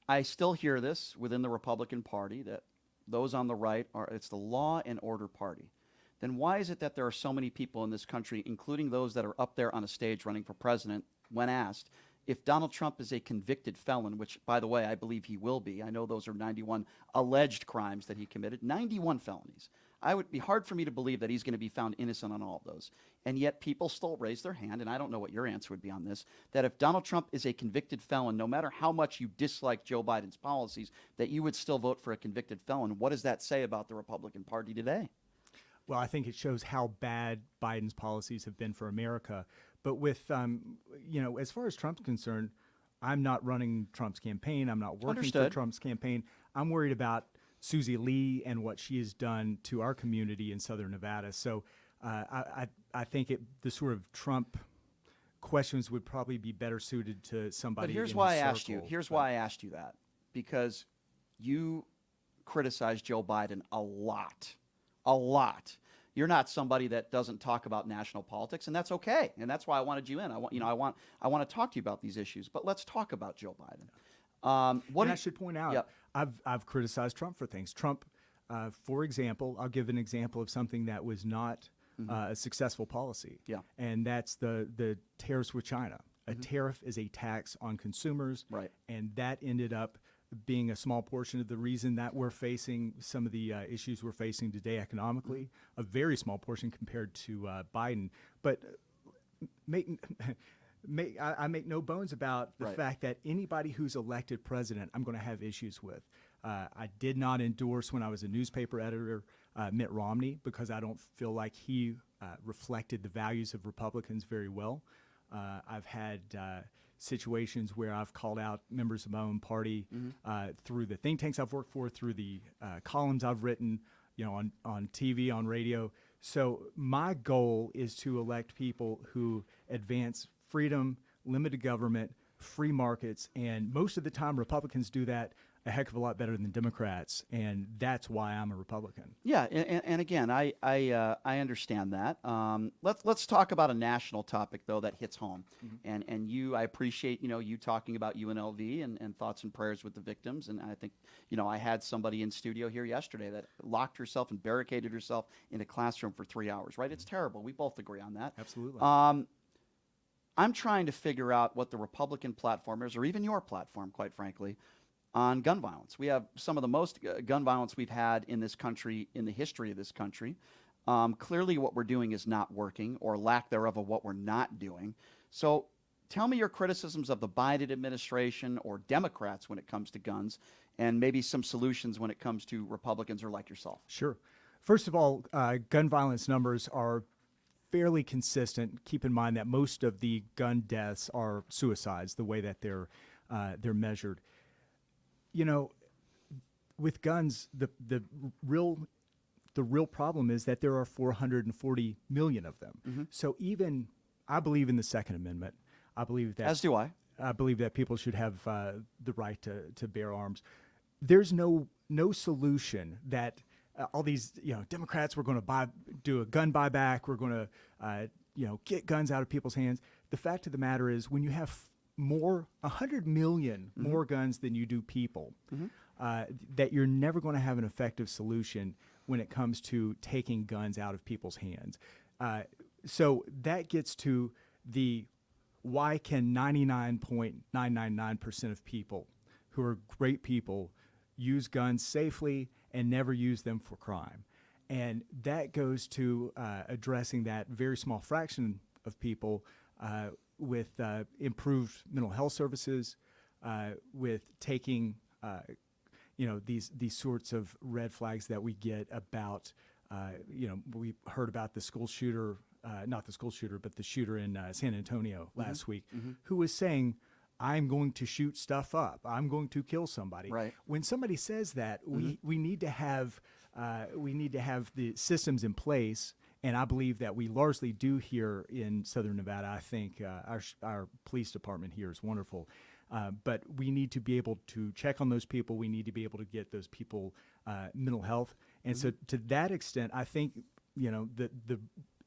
I still hear this within the Republican Party that those on the right it's the law and order party. Then why is it that there are so many people in this country, including those that are up there on a stage running for president, when asked, if Donald Trump is a convicted felon, which, by the way, I believe he will be. I know those are 91 alleged crimes that he committed, 91 felonies. I would be hard for me to believe that he's going to be found innocent on all of those. And yet people still raise their hand, and I don't know what your answer would be on this, that if Donald Trump is a convicted felon, no matter how much you dislike Joe Biden's policies, that you would still vote for a convicted felon. What does that say about the Republican Party today? Well, I think it shows how bad Biden's policies have been for America. But with, as far as Trump's concerned, I'm not running Trump's campaign. I'm not working for Trump's campaign. I'm worried about Susie Lee and what she has done to our community in Southern Nevada. So I think the sort of Trump questions would probably be better suited to somebody. But here's in why I his asked you. circle. Here's why I asked you that. Because you criticize Joe Biden a lot. A lot. You're not somebody that doesn't talk about national politics, and that's okay. And that's why I wanted you in. I want to talk to you about these issues. But let's talk about Joe Biden. I should point out, I've criticized Trump for things. Trump, for example, I'll give an example of something that was not a successful policy. Yeah. And that's the tariffs with China. A tariff is a tax on consumers. Right. And that ended up being a small portion of the reason that we're facing some of the issues we're facing today economically, a very small portion compared to Biden. But I make no bones about the fact that anybody who's elected president, I'm going to have issues with. I did not endorse, when I was a newspaper editor, Mitt Romney, because I don't feel like he reflected the values of Republicans very well. I've had situations where I've called out members of my own party through the think tanks I've worked for, through the columns I've written, on TV, on radio. So my goal is to elect people who advance freedom, limited government, free markets, and most of the time Republicans do that a heck of a lot better than Democrats, and that's why I'm a Republican. Yeah, and again, I understand that. Let's talk about a national topic though that hits home, and I appreciate you talking about UNLV and thoughts and prayers with the victims, and I think I had somebody in studio here yesterday that locked herself and barricaded herself in a classroom for 3 hours. Right? It's terrible. We both agree on that. Absolutely. I'm trying to figure out what the Republican platform is, or even your platform, quite frankly, on gun violence. We have some of the most gun violence we've had in this country, in the history of this country. Clearly what we're doing is not working, or lack thereof of what we're not doing. So tell me your criticisms of the Biden administration or Democrats when it comes to guns, and maybe some solutions when it comes to Republicans or like yourself. Sure. First of all, gun violence numbers are fairly consistent. Keep in mind that most of the gun deaths are suicides, the way that they're measured. With guns, the real problem is that there are 440 million of them. So I believe in the Second Amendment. I believe that, as do I. I believe that people should have the right to bear arms. There's no solution that all these Democrats, we're going to do a gun buyback, we're going to get guns out of people's hands. The fact of the matter is, when you have 100 million more guns than you do people, that you're never going to have an effective solution when it comes to taking guns out of people's hands. So that gets to the why can 99.999% of people who are great people use guns safely and never use them for crime? And that goes to addressing that very small fraction of people with improved mental health services, with taking these sorts of red flags that we get about we heard about the school shooter, not the school shooter, but the shooter in San Antonio last week, who was saying, I'm going to shoot stuff up, I'm going to kill somebody. Right. When somebody says that, we need to have the systems in place. And I believe that we largely do here in Southern Nevada. I think our police department here is wonderful. But we need to be able to check on those people. We need to be able to get those people mental health. And so to that extent, I think, the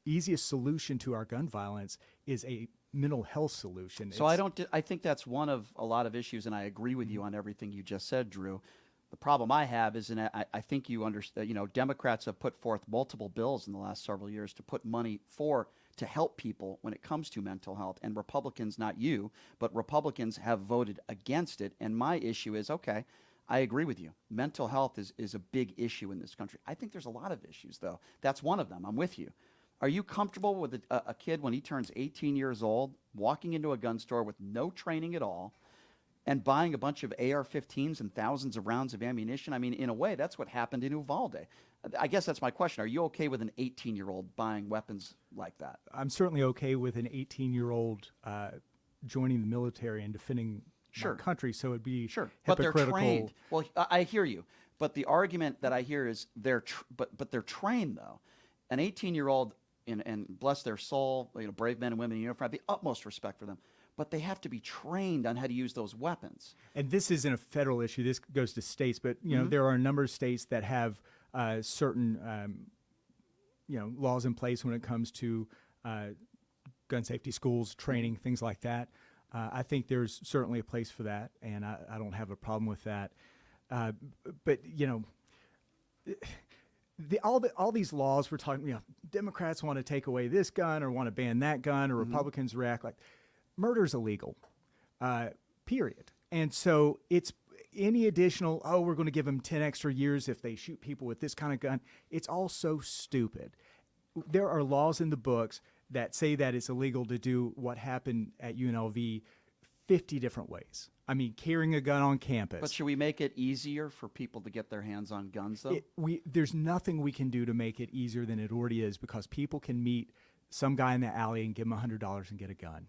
easiest solution to our gun violence is a mental health solution. So I think that's one of a lot of issues, and I agree with you on everything you just said, Drew. The problem I have is, and I think you understand, Democrats have put forth multiple bills in the last several years to put money for to help people when it comes to mental health. And Republicans, not you, but Republicans have voted against it. And my issue is, okay, I agree with you. Mental health is a big issue in this country. I think there's a lot of issues, though. That's one of them. I'm with you. Are you comfortable with a kid when he turns 18 years old walking into a gun store with no training at all and buying a bunch of AR-15s and thousands of rounds of ammunition? I mean, in a way, that's what happened in Uvalde. I guess that's my question. Are you okay with an 18-year-old buying weapons like that? I'm certainly okay with an 18-year-old joining the military and defending our country, so it'd be but they're hypocritical. trained. Well, I hear you, but the argument that I hear is they're trained, though. An 18-year-old, and bless their soul, brave men and women in uniform, I have the utmost respect for them. But they have to be trained on how to use those weapons. And this isn't a federal issue. This goes to states, but there are a number of states that have certain laws in place when it comes to gun safety schools, training, things like that. I think there's certainly a place for that, and I don't have a problem with that. But all these laws we're talking, Democrats want to take away this gun or want to ban that gun, or Republicans react like murder's illegal, period. And so it's any additional, we're going to give them 10 extra years if they shoot people with this kind of gun. It's all so stupid. There are laws in the books that say that it's illegal to do what happened at UNLV 50 different ways. I mean, carrying a gun on campus. But should we make it easier for people to get their hands on guns, though? There's nothing we can do to make it easier than it already is, because people can meet some guy in the alley and give him $100 and get a gun.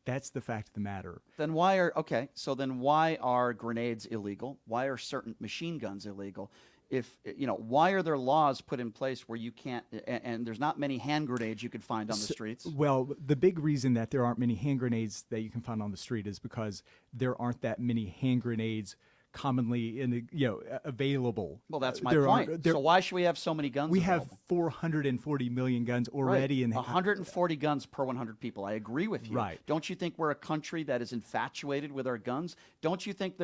That's the fact of the matter. Then why are grenades illegal? Why are certain machine guns illegal? Why are there laws put in place where you can't, and there's not many hand grenades you could find on the streets? Well, the big reason that there aren't many hand grenades that you can find on the street is because there aren't that many hand grenades commonly available. Well, that's my point. So why should we have so many guns? We have 440 million guns already in 140 guns per 100 people. I agree with you. Right. Don't you think we're a country that is infatuated with our guns? Don't you think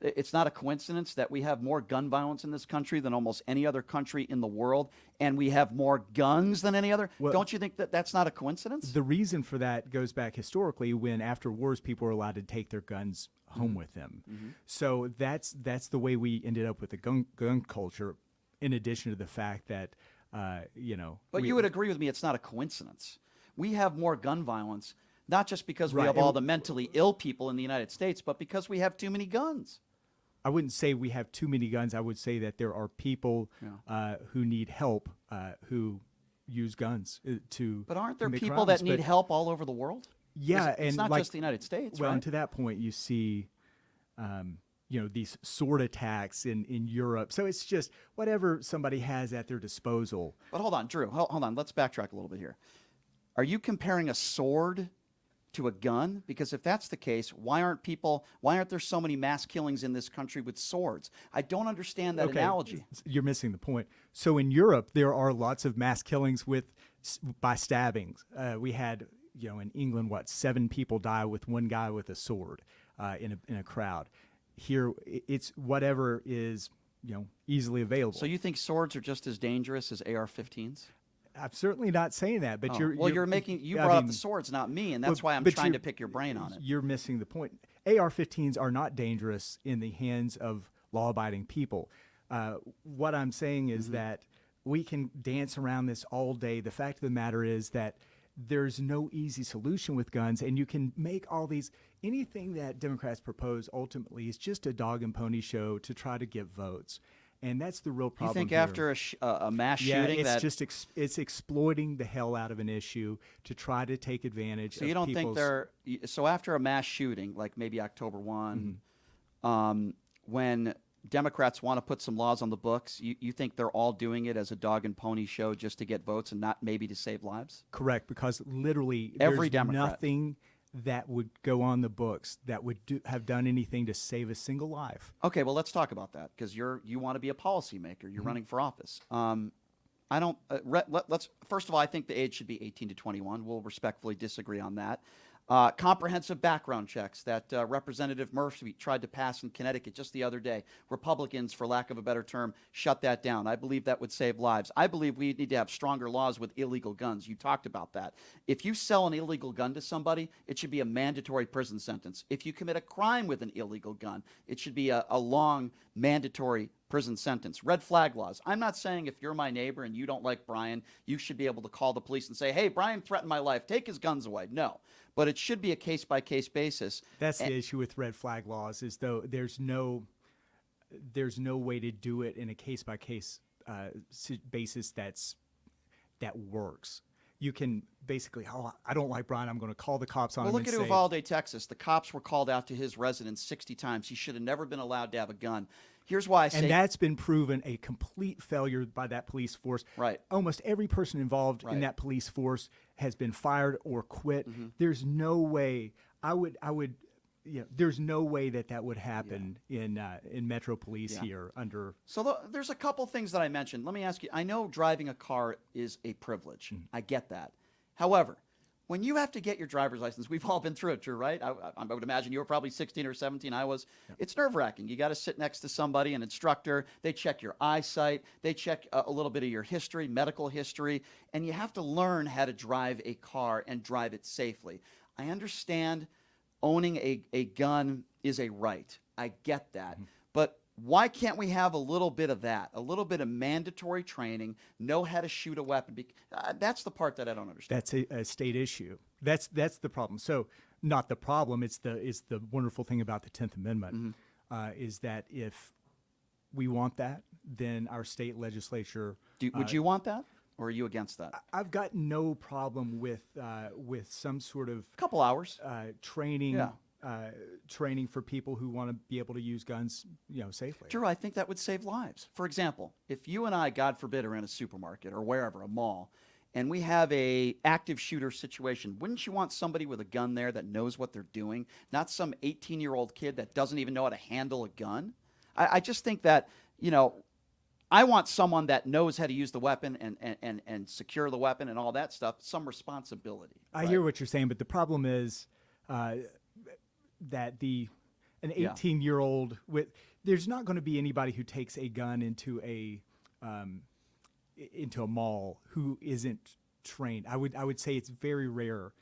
it's not a coincidence that we have more gun violence in this country than almost any other country in the world, and we have more guns than any other? Well, don't you think that that's not a coincidence? The reason for that goes back historically, when after wars people were allowed to take their guns home with them. So that's the way we ended up with the gun culture, in addition to the fact that, But you would agree with me it's not a coincidence. We have more gun violence, not just because we have all the mentally ill people in the United States, but because we have too many guns. I wouldn't say we have too many guns. I would say that there are people who need help, who use guns to. But aren't there commit people crimes, that need help all over the world? Yeah, it's not just the United States, well, right? and to that point, you see, these sword attacks in Europe. So it's just whatever somebody has at their disposal. But hold on, Drew. Hold on. Let's backtrack a little bit here. Are you comparing a sword to a gun? Because if that's the case, why aren't there so many mass killings in this country with swords? I don't understand that analogy. You're missing the point. So in Europe, there are lots of mass killings by stabbings. We had, in England, 7 people die with one guy with a sword in a crowd. Here, it's whatever is easily available. So you think swords are just as dangerous as AR-15s? I'm certainly not saying that, but you brought up the swords, not me, and that's why I'm trying to pick your brain on it. You're missing the point. AR-15s are not dangerous in the hands of law-abiding people. What I'm saying is that we can dance around this all day. The fact of the matter is that there's no easy solution with guns, and you can make anything that Democrats propose ultimately is just a dog and pony show to try to get votes. And that's the real problem. You think here. After a mass shooting, it's exploiting the hell out of an issue to try to take advantage. So you don't think so after a mass shooting, like maybe October 1, when Democrats want to put some laws on the books, you think they're all doing it as a dog and pony show just to get votes and not maybe to save lives? Correct, because literally every there's Democrat. Nothing that would go on the books that would have done anything to save a single life. Okay, well, let's talk about that, because you want to be a policymaker. You're running for office. I don't. Let's first of all, I think the age should be 18 to 21. We'll respectfully disagree on that. Comprehensive background checks that Representative Murphy tried to pass in Connecticut just the other day. Republicans, for lack of a better term, shut that down. I believe that would save lives. I believe we need to have stronger laws with illegal guns. You talked about that. If you sell an illegal gun to somebody, it should be a mandatory prison sentence. If you commit a crime with an illegal gun, it should be a long mandatory prison sentence. Red flag laws. I'm not saying if you're my neighbor and you don't like Brian, you should be able to call the police and say, hey, Brian threatened my life. Take his guns away. No. But it should be a case-by-case basis. That's the issue with red flag laws, is though there's no way to do it in a case-by-case basis that works. You can basically, I don't like Brian, I'm going to call the cops on him. Well, look at Uvalde, Texas. The cops were called out to his residence 60 times. He should have never been allowed to have a gun. Here's why I say... And that's been proven a complete failure by that police force. Right. Almost every person involved in that police force has been fired or quit. There's no way there's no way that would happen in Metro Police here under... So there's a couple things that I mentioned. Let me ask you, I know driving a car is a privilege. I get that. However, when you have to get your driver's license, we've all been through it, Drew, right? I would imagine you were probably 16 or 17. I was. Yeah. It's nerve-wracking. You got to sit next to somebody, an instructor. They check your eyesight. They check a little bit of your history, medical history, and you have to learn how to drive a car and drive it safely. I understand owning a gun is a right. I get that. But why can't we have a little bit of that, a little bit of mandatory training, know how to shoot a weapon? That's the part that I don't understand. That's a state issue. That's the problem. So not the problem. It's the wonderful thing about the 10th Amendment is that if we want that, then our state legislature. Would you want that, or are you against that? I've got no problem with some sort of couple hours training. Yeah. Training for people who want to be able to use guns, safely. Drew, I think that would save lives. For example, if you and I, God forbid, are in a supermarket or wherever, a mall, and we have a active shooter situation, wouldn't you want somebody with a gun there that knows what they're doing, not some 18-year-old kid that doesn't even know how to handle a gun? I just think that, I want someone that knows how to use the weapon and secure the weapon and all that stuff, some responsibility. I hear what you're saying, but the problem is that an 18-year-old there's not going to be anybody who takes a gun into a mall who isn't trained. I would say it's very rare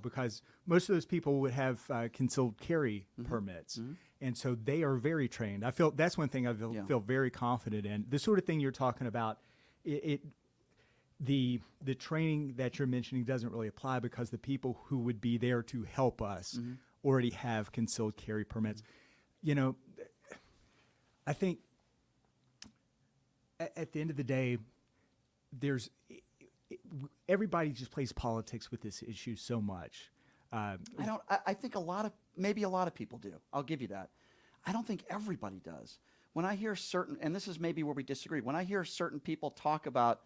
because most of those people would have concealed carry permits, and so they are very trained. I feel that's one thing I feel very confident in. The sort of thing you're talking about, the training that you're mentioning doesn't really apply because the people who would be there to help us already have concealed carry permits. I think at the end of the day, everybody just plays politics with this issue so much. I think maybe a lot of people do. I'll give you that. I don't think everybody does. When I hear and this is maybe where we disagree, when I hear certain people talk about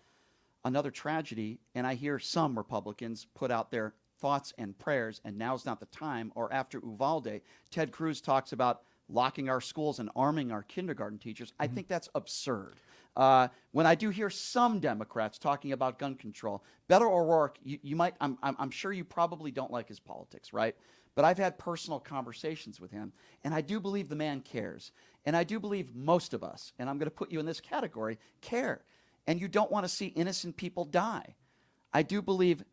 another tragedy, and I hear some Republicans put out their thoughts and prayers, and now's not the time, or after Uvalde, Ted Cruz talks about locking our schools and arming our kindergarten teachers. I think that's absurd. When I do hear some Democrats talking about gun control, Beto O'Rourke, you might, I'm sure you probably don't like his politics, right? But I've had personal conversations with him, and I do believe the man cares. And I do believe most of us, and I'm going to put you in this category, care. And you don't want to see innocent people die. I do believe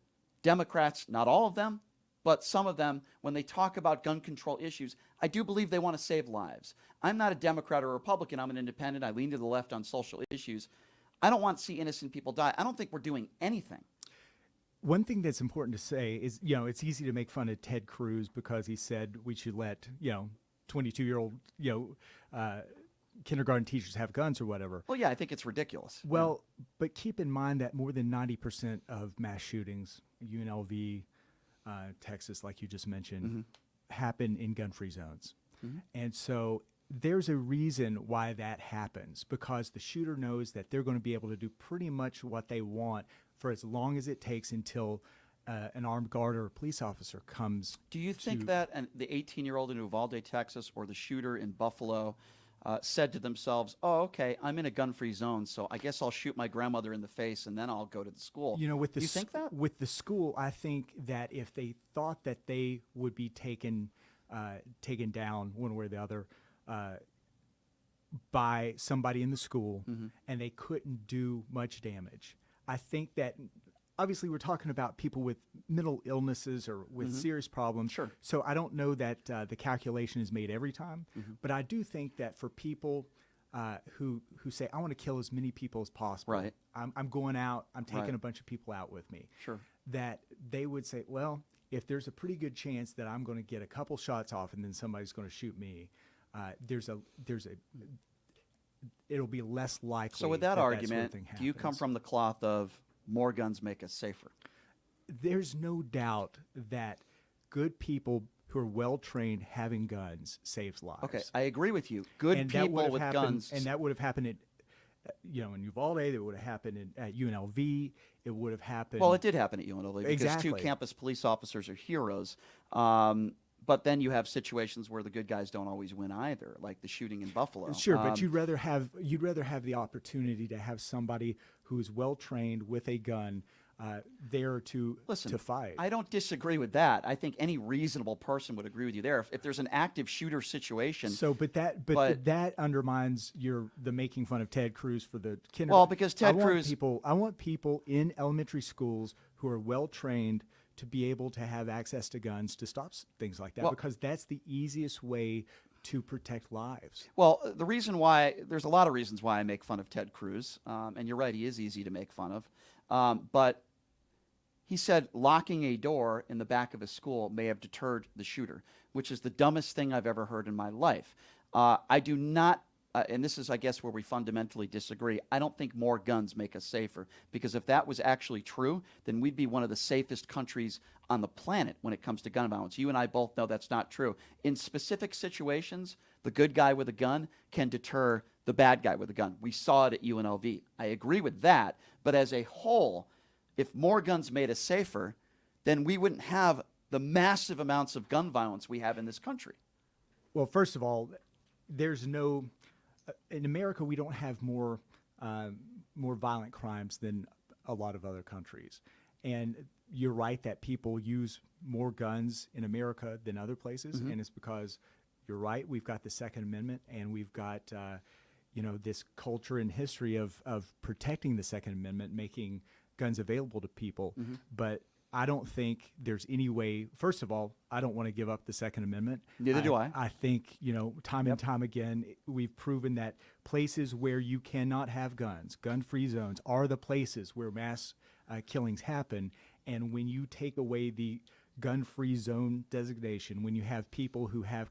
Democrats, not all of them, but some of them, when they talk about gun control issues, I do believe they want to save lives. I'm not a Democrat or a Republican. I'm an independent. I lean to the left on social issues. I don't want to see innocent people die. I don't think we're doing anything. One thing that's important to say is, it's easy to make fun of Ted Cruz because he said we should let, 22-year-old, kindergarten teachers have guns or whatever. Well, yeah, I think it's ridiculous. Well, but keep in mind that more than 90% of mass shootings, UNLV, Texas, like you just mentioned, happen in gun-free zones. And so there's a reason why that happens, because the shooter knows that they're going to be able to do pretty much what they want for as long as it takes until an armed guard or a police officer comes. Do you think that the 18-year-old in Uvalde, Texas, or the shooter in Buffalo, said to themselves, "Oh, okay, I'm in a gun-free zone, so I guess I'll shoot my grandmother in the face and then I'll go to the school." You know, with the you think that? with the school, I think that if they thought that they would be taken down one way or the other by somebody in the school, and they couldn't do much damage, I think that. Obviously, we're talking about people with mental illnesses or with serious problems. Sure. So I don't know that the calculation is made every time, but I do think that for people who say, "I want to kill as many people as possible," Right. I'm going out, I'm taking Right. a bunch of people out with me. Sure. That they would say, "Well, if there's a pretty good chance that I'm going to get a couple shots off and then somebody's going to shoot me, it'll be less likely." So with that sort of argument, thing do you come happens. from the cloth of more guns make us safer? There's no doubt that good people who are well trained having guns saves lives. Okay, I agree with you. Good And that people would have with happened- guns. and that would have happened at, in Uvalde. It would have happened at UNLV. It would have happened. Well, it did happen at UNLV because two Exactly. campus police officers are heroes. But then you have situations where the good guys don't always win either, like the shooting in Buffalo. Sure, but you'd rather have the opportunity to have somebody who's well trained with a gun there to fight. I don't disagree with that. I think any reasonable person would agree with you there. If there's an active shooter situation. So, but that undermines the making fun of Ted Cruz for the kindergarten. Well, because Ted Cruz. I want people in elementary schools who are well trained to be able to have access to guns to stop things like that, Well- because that's the easiest way to protect lives. Well, the reason why, there's a lot of reasons why I make fun of Ted Cruz, and you're right, he is easy to make fun of. But he said locking a door in the back of a school may have deterred the shooter, which is the dumbest thing I've ever heard in my life. I do not, and this is, I guess, where we fundamentally disagree. I don't think more guns make us safer, because if that was actually true, then we'd be one of the safest countries on the planet when it comes to gun violence. You and I both know that's not true. In specific situations, the good guy with a gun can deter the bad guy with a gun. We saw it at UNLV. I agree with that, but as a whole, if more guns made us safer, then we wouldn't have the massive amounts of gun violence we have in this country. Well, first of all, there's no in America we don't have more violent crimes than a lot of other countries, and you're right that people use more guns in America than other places, and it's because you're right, we've got the Second Amendment, and we've got this culture and history of protecting the Second Amendment, making guns available to people. But I don't think there's any way. First of all, I don't want to give up the Second Amendment. Neither do I. I think, time and time again, we've proven that places where you cannot have guns, gun-free zones, are the places where mass killings happen. And when you take away the gun-free zone designation, when you have people who have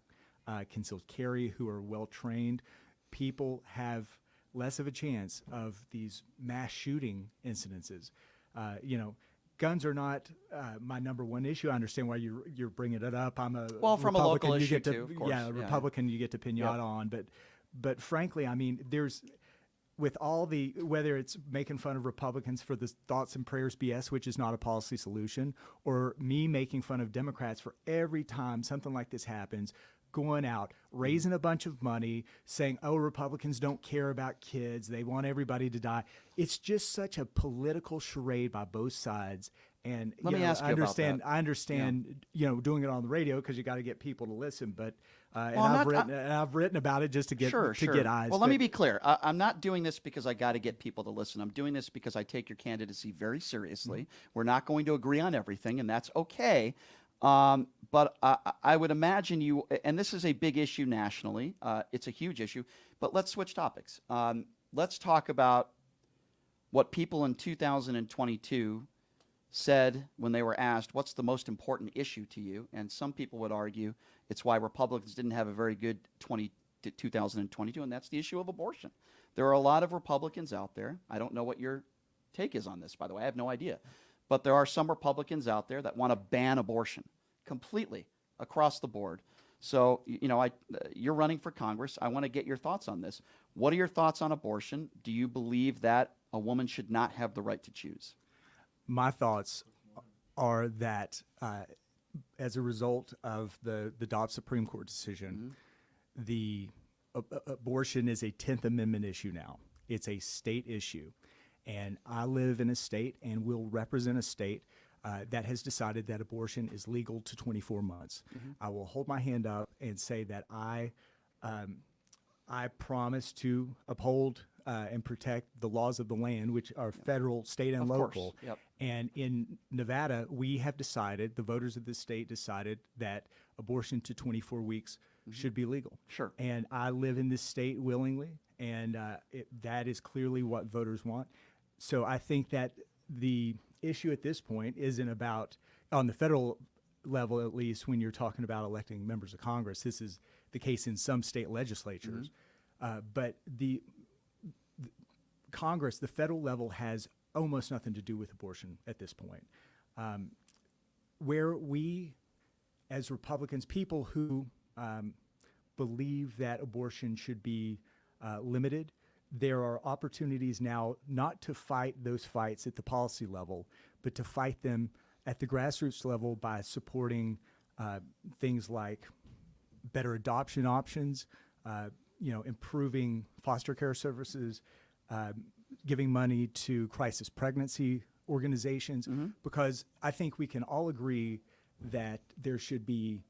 concealed carry, who are well-trained, people have less of a chance of these mass shooting incidences. Guns are not my number one issue. I understand why you're bringing it up. I'm a from a local Republican, you issue get to, too, of course. Yeah, a Republican you get to pinata on, but frankly, I mean, there's with all the whether it's making fun of Republicans for the thoughts and prayers BS, which is not a policy solution, or me making fun of Democrats for every time something like this happens, going out, raising a bunch of money, saying, "Oh, Republicans don't care about kids. They want everybody to die." It's just such a political charade by both sides. And Let me ask you about that. I understand, doing it on the radio because you got to get people to listen. But I've written about it just to get get eyes. Well, let me be clear. I'm not doing this because I got to get people to listen. I'm doing this because I take your candidacy very seriously. We're not going to agree on everything, and that's okay. But I would imagine you, and this is a big issue nationally. It's a huge issue. But let's switch topics. Let's talk about what people in 2022 said when they were asked, what's the most important issue to you? And some people would argue it's why Republicans didn't have a very good 2022, and that's the issue of abortion. There are a lot of Republicans out there. I don't know what your take is on this, by the way. I have no idea. But there are some Republicans out there that want to ban abortion completely across the board. So, you're running for Congress. I want to get your thoughts on this. What are your thoughts on abortion? Do you believe that a woman should not have the right to choose? My thoughts are that as a result of the Dobbs Supreme Court decision, the abortion is a 10th Amendment issue now. It's a state issue. And I live in a state and will represent a state that has decided that abortion is legal to 24 months. I will hold my hand up and say that I promise to uphold and protect the laws of the land, which are federal, state, and local. Yep. And in Nevada, we have decided, the voters of the state decided that abortion to 24 weeks should be legal. Sure. And I live in this state willingly, and that is clearly what voters want. So I think that the issue at this point isn't about, on the federal level at least, when you're talking about electing members of Congress. This is the case in some state legislatures. But the Congress, the federal level, has almost nothing to do with abortion at this point. Where we, as Republicans, people who believe that abortion should be limited, there are opportunities now not to fight those fights at the policy level, but to fight them at the grassroots level by supporting things like better adoption options, improving foster care services, giving money to crisis pregnancy organizations, because I think we can all agree that there should be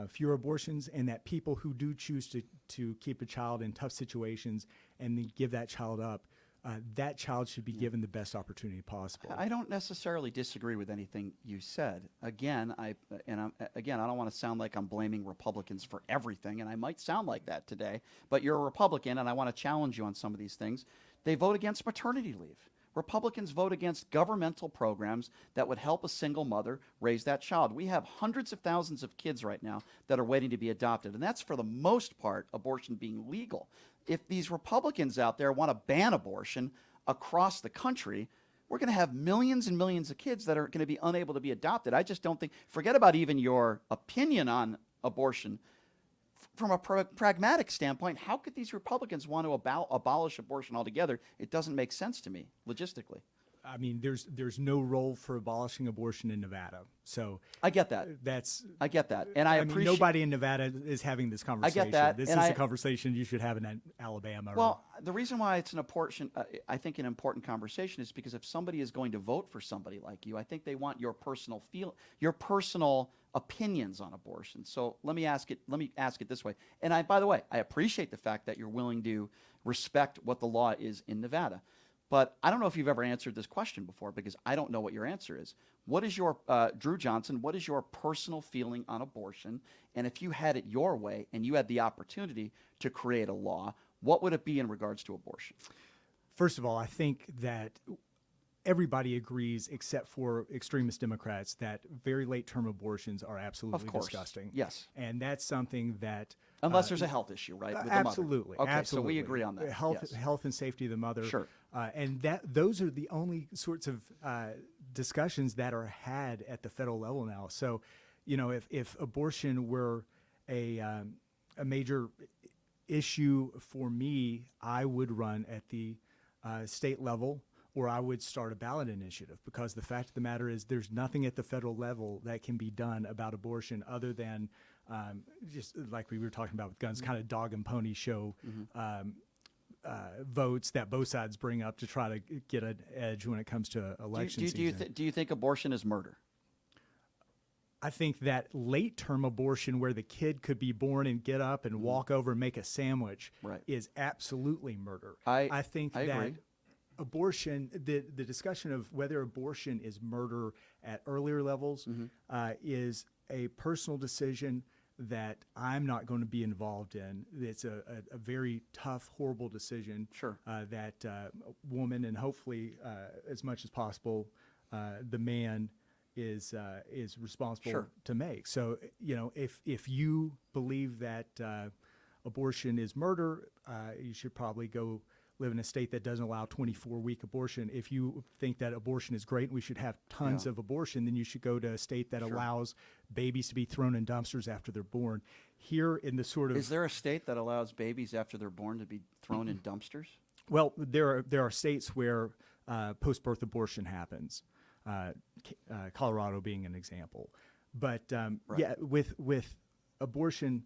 fewer abortions, and that people who do choose to keep a child in tough situations and then give that child up, that child should be given the best opportunity possible. I don't necessarily disagree with anything you said. Again, I don't want to sound like I'm blaming Republicans for everything, and I might sound like that today, but you're a Republican, and I want to challenge you on some of these things. They vote against maternity leave. Republicans vote against governmental programs that would help a single mother raise that child. We have hundreds of thousands of kids right now that are waiting to be adopted, and that's for the most part abortion being legal. If these Republicans out there want to ban abortion across the country, we're going to have millions and millions of kids that are going to be unable to be adopted. I just don't think, forget about even your opinion on abortion. From a pragmatic standpoint, how could these Republicans want to abolish abortion altogether? It doesn't make sense to me, logistically. I mean, there's no role for abolishing abortion in Nevada. So I get that. I get that, and I appreciate. Nobody in Nevada is having this conversation. I get that. This is a conversation you should have in Alabama. Well, the reason why it's an important, I think, an important conversation is because if somebody is going to vote for somebody like you, I think they want your personal opinions on abortion. So let me ask it this way. And by the way, I appreciate the fact that you're willing to respect what the law is in Nevada. But I don't know if you've ever answered this question before, because I don't know what your answer is. What is your, Drew Johnson, what is your personal feeling on abortion? And if you had it your way and you had the opportunity to create a law, what would it be in regards to abortion? First of all, I think that everybody agrees, except for extremist Democrats, that very late-term abortions are absolutely disgusting. Yes. And that's something that... Unless there's a health issue, right? With absolutely. The mother. Okay, absolutely. so we agree on that. Health and safety of the mother. Sure. And those are the only sorts of discussions that are had at the federal level now. So, if abortion were a major issue for me, I would run at the state level, or I would start a ballot initiative, because the fact of the matter is there's nothing at the federal level that can be done about abortion other than just like we were talking about with guns, kind of dog and pony show votes that both sides bring up to try to get an edge when it comes to election season. Do you think abortion is murder? I think that late-term abortion, where the kid could be born and get up and walk over and make a sandwich, is absolutely murder. I think that agree. Abortion, the discussion of whether abortion is murder at earlier levels is a personal decision that I'm not going to be involved in. It's a very tough, horrible decision that a woman, and hopefully as much as possible the man, is responsible to make. So, if you believe that abortion is murder, you should probably go live in a state that doesn't allow 24-week abortion. If you think that abortion is great and we should have tons of abortion, then you should go to a state that allows babies to be thrown in dumpsters after they're born. Here in the sort of... Is there a state that allows babies after they're born to be thrown in dumpsters? Well, there are states where post-birth abortion happens, Colorado being an example. But with abortion,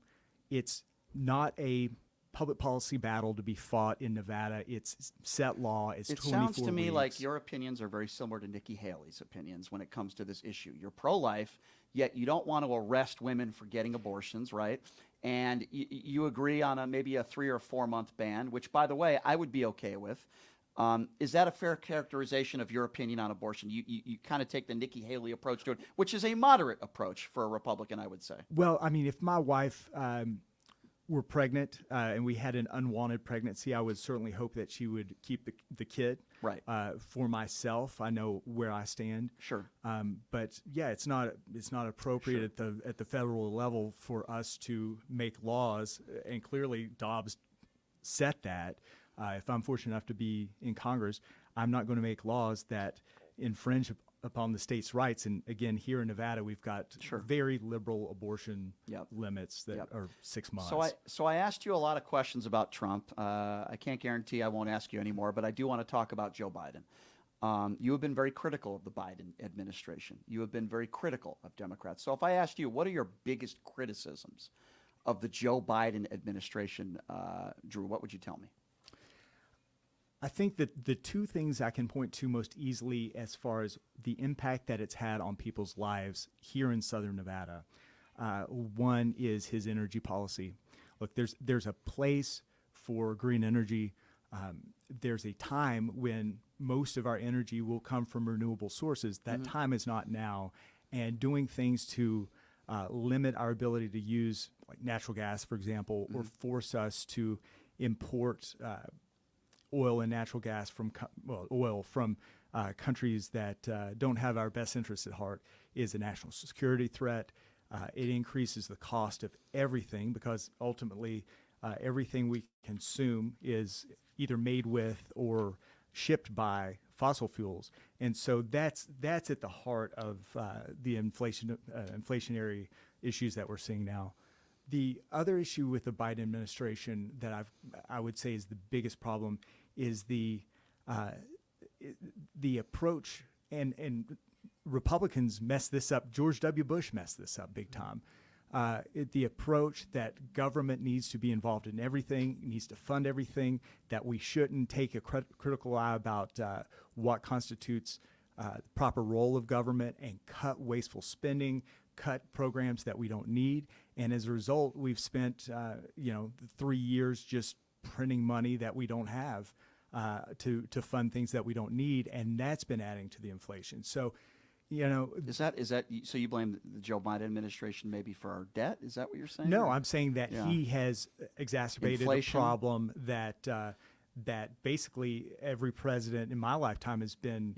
it's not a public policy battle to be fought in Nevada. It's set law. It's 24 It sounds to me weeks. like your opinions are very similar to Nikki Haley's opinions when it comes to this issue. You're pro-life, yet you don't want to arrest women for getting abortions, right? And you agree on maybe a 3 or 4 month ban, which, by the way, I would be okay with. Is that a fair characterization of your opinion on abortion? You kind of take the Nikki Haley approach to it, which is a moderate approach for a Republican, I would say. Well, I mean, if my wife were pregnant and we had an unwanted pregnancy, I would certainly hope that she would keep the kid. Right. For myself, I know where I stand. Sure. But yeah, it's not appropriate at the federal level for us to make laws, and clearly Dobbs set that. If I'm fortunate enough to be in Congress, I'm not going to make laws that infringe upon the state's rights. And again, here in Nevada, we've got very liberal abortion limits that are 6 months. So I asked you a lot of questions about Trump. I can't guarantee I won't ask you anymore, but I do want to talk about Joe Biden. You have been very critical of the Biden administration. You have been very critical of Democrats. So if I asked you, what are your biggest criticisms of the Joe Biden administration, Drew, what would you tell me? I think that the two things I can point to most easily as far as the impact that it's had on people's lives here in Southern Nevada, one is his energy policy. Look, there's a place for green energy. There's a time when most of our energy will come from renewable sources. That time is not now. And doing things to limit our ability to use like natural gas, for example, or force us to import oil and natural gas from countries that don't have our best interests at heart is a national security threat. It increases the cost of everything because ultimately everything we consume is either made with or shipped by fossil fuels, and so that's at the heart of the inflationary issues that we're seeing now. The other issue with the Biden administration that I would say is the biggest problem is the approach, and Republicans messed this up. George W. Bush messed this up big time. The approach that government needs to be involved in everything, needs to fund everything, that we shouldn't take a critical eye about what constitutes the proper role of government, and cut wasteful spending, cut programs that we don't need. And as a result, we've spent 3 years just printing money that we don't have to fund things that we don't need, and that's been adding to the inflation. So, is that so? You blame the Joe Biden administration maybe for our debt? Is that what you're saying? No, I'm saying that he has exacerbated inflation. a problem that basically every president in my lifetime has been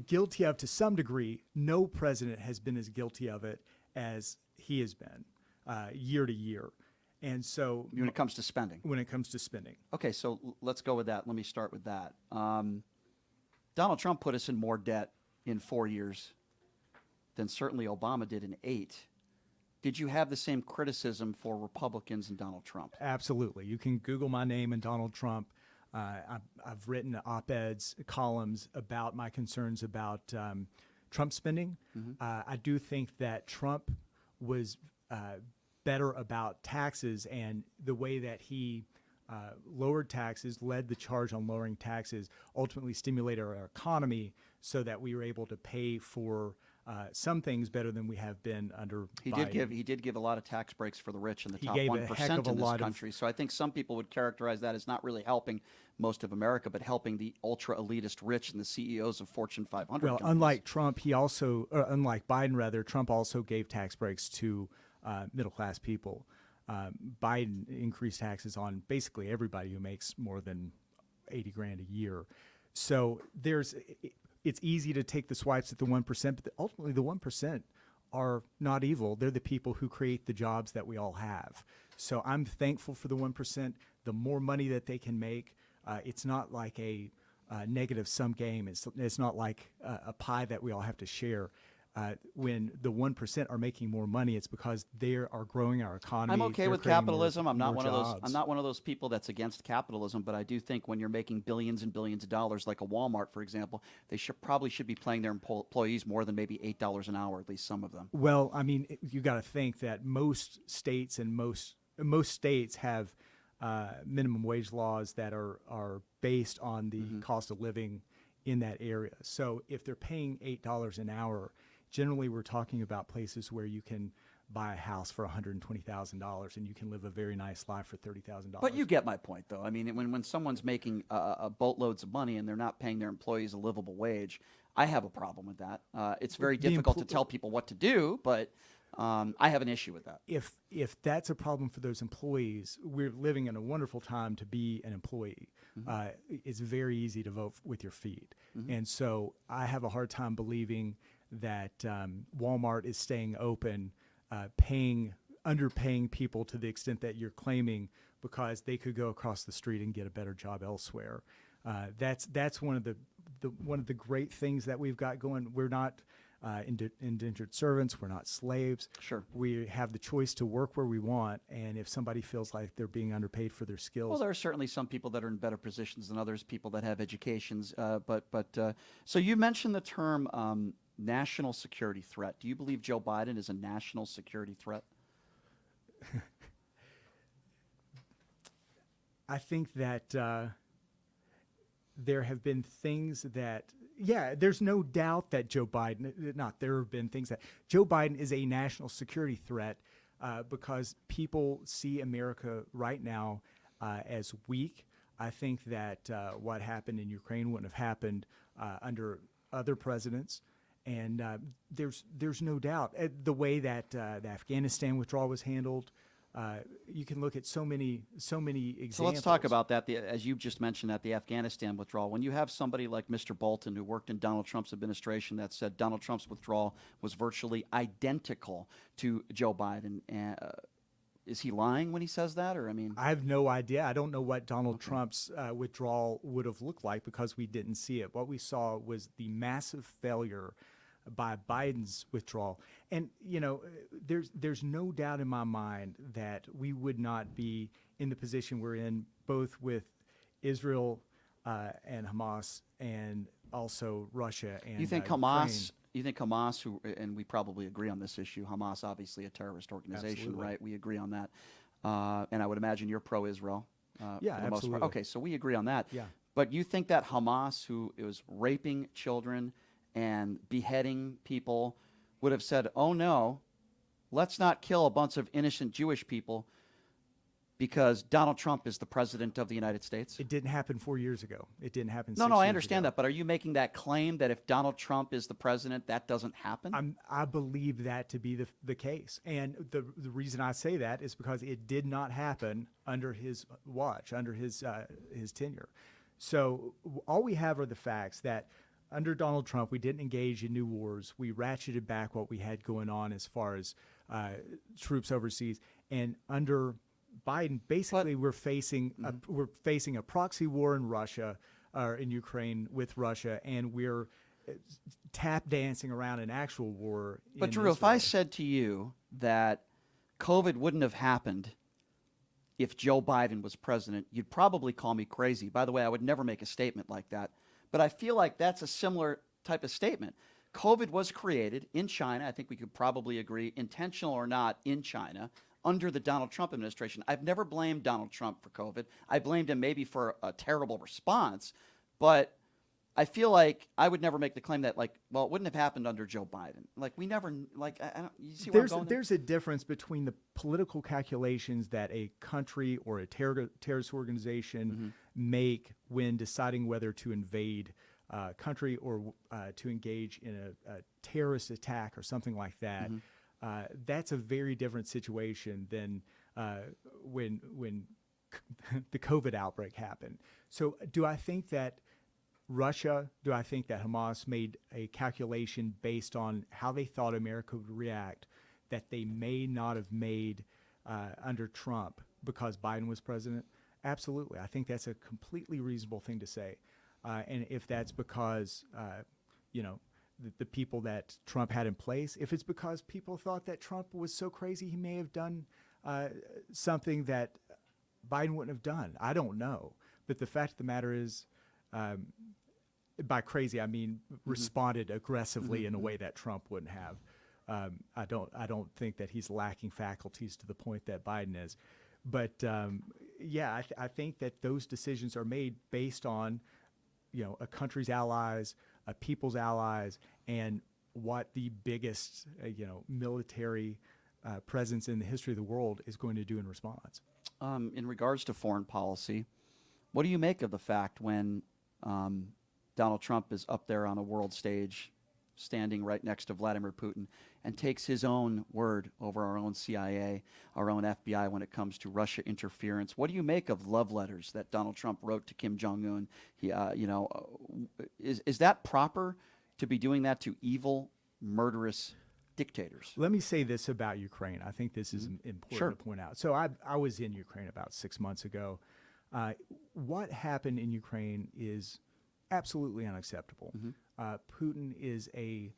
guilty of to some degree. No president has been as guilty of it as he has been year to year. And so when it comes to spending. Okay, so let's go with that. Let me start with that. Donald Trump put us in more debt in 4 years than certainly Obama did in 8. Did you have the same criticism for Republicans and Donald Trump? Absolutely. You can Google my name and Donald Trump. I've written op-eds, columns about my concerns about Trump spending. I do think that Trump was better about taxes, and the way that he lowered taxes, led the charge on lowering taxes, ultimately stimulated our economy so that we were able to pay for some things better than we have been under Biden. He did give a lot of tax breaks for the rich and the top gave 1% a heck of a in this lot country. So I think some people would characterize that as not really helping most of America, but helping the ultra elitist rich and the CEOs of Fortune 500 Well, companies. Unlike Biden, rather, Trump also gave tax breaks to middle-class people. Biden increased taxes on basically everybody who makes more than $80 grand a year. So it's easy to take the swipes at the 1%, but ultimately the 1% are not evil. They're the people who create the jobs that we all have. So I'm thankful for the 1%. The more money that they can make, it's not like a negative sum game. It's not like a pie that we all have to share. when the 1% are making more money, it's because they are growing our economy. I'm okay they're with creating capitalism. I'm not more one of those. jobs. I'm not one of those people that's against capitalism. But I do think when you're making billions and billions of dollars, like a Walmart, for example, they probably should be paying their employees more than maybe $8 an hour. At least some of them. Well, I mean, you got to think that most states and most states have minimum wage laws that are based on the cost of living in that area. So if they're paying $8 an hour, generally we're talking about places where you can buy a house for $120,000 and you can live a very nice life for $30,000. But you get my point, though. I mean, when someone's making boatloads of money and they're not paying their employees a livable wage, I have a problem with that. It's very difficult to tell people what to do, but I have an issue with that. If that's a problem for those employees, we're living in a wonderful time to be an employee. It's very easy to vote with your feet. And so I have a hard time believing that Walmart is staying open, underpaying people to the extent that you're claiming because they could go across the street and get a better job elsewhere. That's one of the great things that we've got going. We're not indentured servants. We're not slaves. Sure. We have the choice to work where we want, and if somebody feels like they're being underpaid for their skills. Well, there are certainly some people that are in better positions than others, people that have educations. So you mentioned the term national security threat. Do you believe Joe Biden is a national security threat? I think that there have been things that, there's no doubt that Joe Biden, there have been things that Joe Biden is a national security threat because people see America right now as weak. I think that what happened in Ukraine wouldn't have happened under other presidents. And there's no doubt the way that the Afghanistan withdrawal was handled. You can look at so many examples. So let's talk about that. As you just mentioned, that the Afghanistan withdrawal. When you have somebody like Mr. Bolton, who worked in Donald Trump's administration, that said Donald Trump's withdrawal was virtually identical to Joe Biden, is he lying when he says that? Or I have no idea. I don't know what Donald Trump's withdrawal would have looked like because we didn't see it. What we saw was the massive failure by Biden's withdrawal. And, there's no doubt in my mind that we would not be in the position we're in, both with Israel and Hamas and also Russia and you think Ukraine. Hamas, who, and we probably agree on this issue, Hamas obviously a terrorist organization, Absolutely. right? We agree on that. And I would imagine you're pro-Israel. Yeah, for the most absolutely. part. Okay, so we agree on that. Yeah. But you think that Hamas, who is raping children and beheading people, would have said, oh no, let's not kill a bunch of innocent Jewish people because Donald Trump is the president of the United States? It didn't happen 4 years ago. It didn't happen 6 No, years I understand ago. that, but are you making that claim that if Donald Trump is the president, that doesn't happen? I believe that to be the case. And the reason I say that is because it did not happen under his watch, under his tenure. So all we have are the facts that under Donald Trump, we didn't engage in new wars. We ratcheted back what we had going on as far as troops overseas. And under Biden, basically, we're facing a proxy war in Russia, or in Ukraine with Russia, and we're tap dancing around an actual war. But Drew, if I said to you that COVID wouldn't have happened if Joe Biden was president, you'd probably call me crazy. By the way, I would never make a statement like that. But I feel like that's a similar type of statement. COVID was created in China. I think we could probably agree, intentional or not, in China, under the Donald Trump administration. I've never blamed Donald Trump for COVID. I blamed him maybe for a terrible response. But I feel like I would never make the claim that, it wouldn't have happened under Joe Biden. We never, I don't, you see where I'm going? There's a difference between the political calculations that a country or a terrorist organization make when deciding whether to invade a country or to engage in a terrorist attack or something like that. That's a very different situation than when the COVID outbreak happened. So do I think that do I think that Hamas made a calculation based on how they thought America would react that they may not have made under Trump because Biden was president? Absolutely. I think that's a completely reasonable thing to say. And if that's because, the people that Trump had in place, if it's because people thought that Trump was so crazy he may have done something that Biden wouldn't have done. I don't know. But the fact of the matter is, by crazy, I mean responded aggressively in a way that Trump wouldn't have. I don't think that he's lacking faculties to the point that Biden is. But yeah, I think that those decisions are made based on, a country's allies, a people's allies, and what the biggest, military presence in the history of the world is going to do in response. In regards to foreign policy, what do you make of the fact when Donald Trump is up there on a world stage, standing right next to Vladimir Putin, and takes his own word over our own CIA, our own FBI when it comes to Russia interference? What do you make of love letters that Donald Trump wrote to Kim Jong-un? He, is that proper to be doing that to evil, murderous dictators? Let me say this about Ukraine. I think this is important to point out. So I was in Ukraine about 6 months ago. What happened in Ukraine is absolutely unacceptable. Putin is a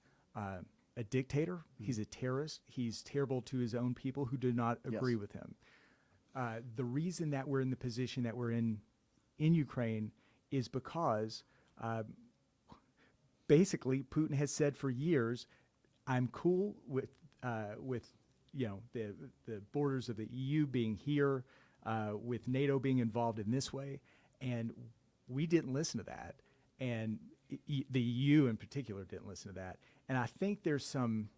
dictator. He's a terrorist. He's terrible to his own people who do not agree with him. The reason that we're in the position that we're in Ukraine is because basically Putin has said for years, I'm cool with the borders of the EU being here, with NATO being involved in this way, and we didn't listen to that, and the EU in particular didn't listen to that. And I think there's some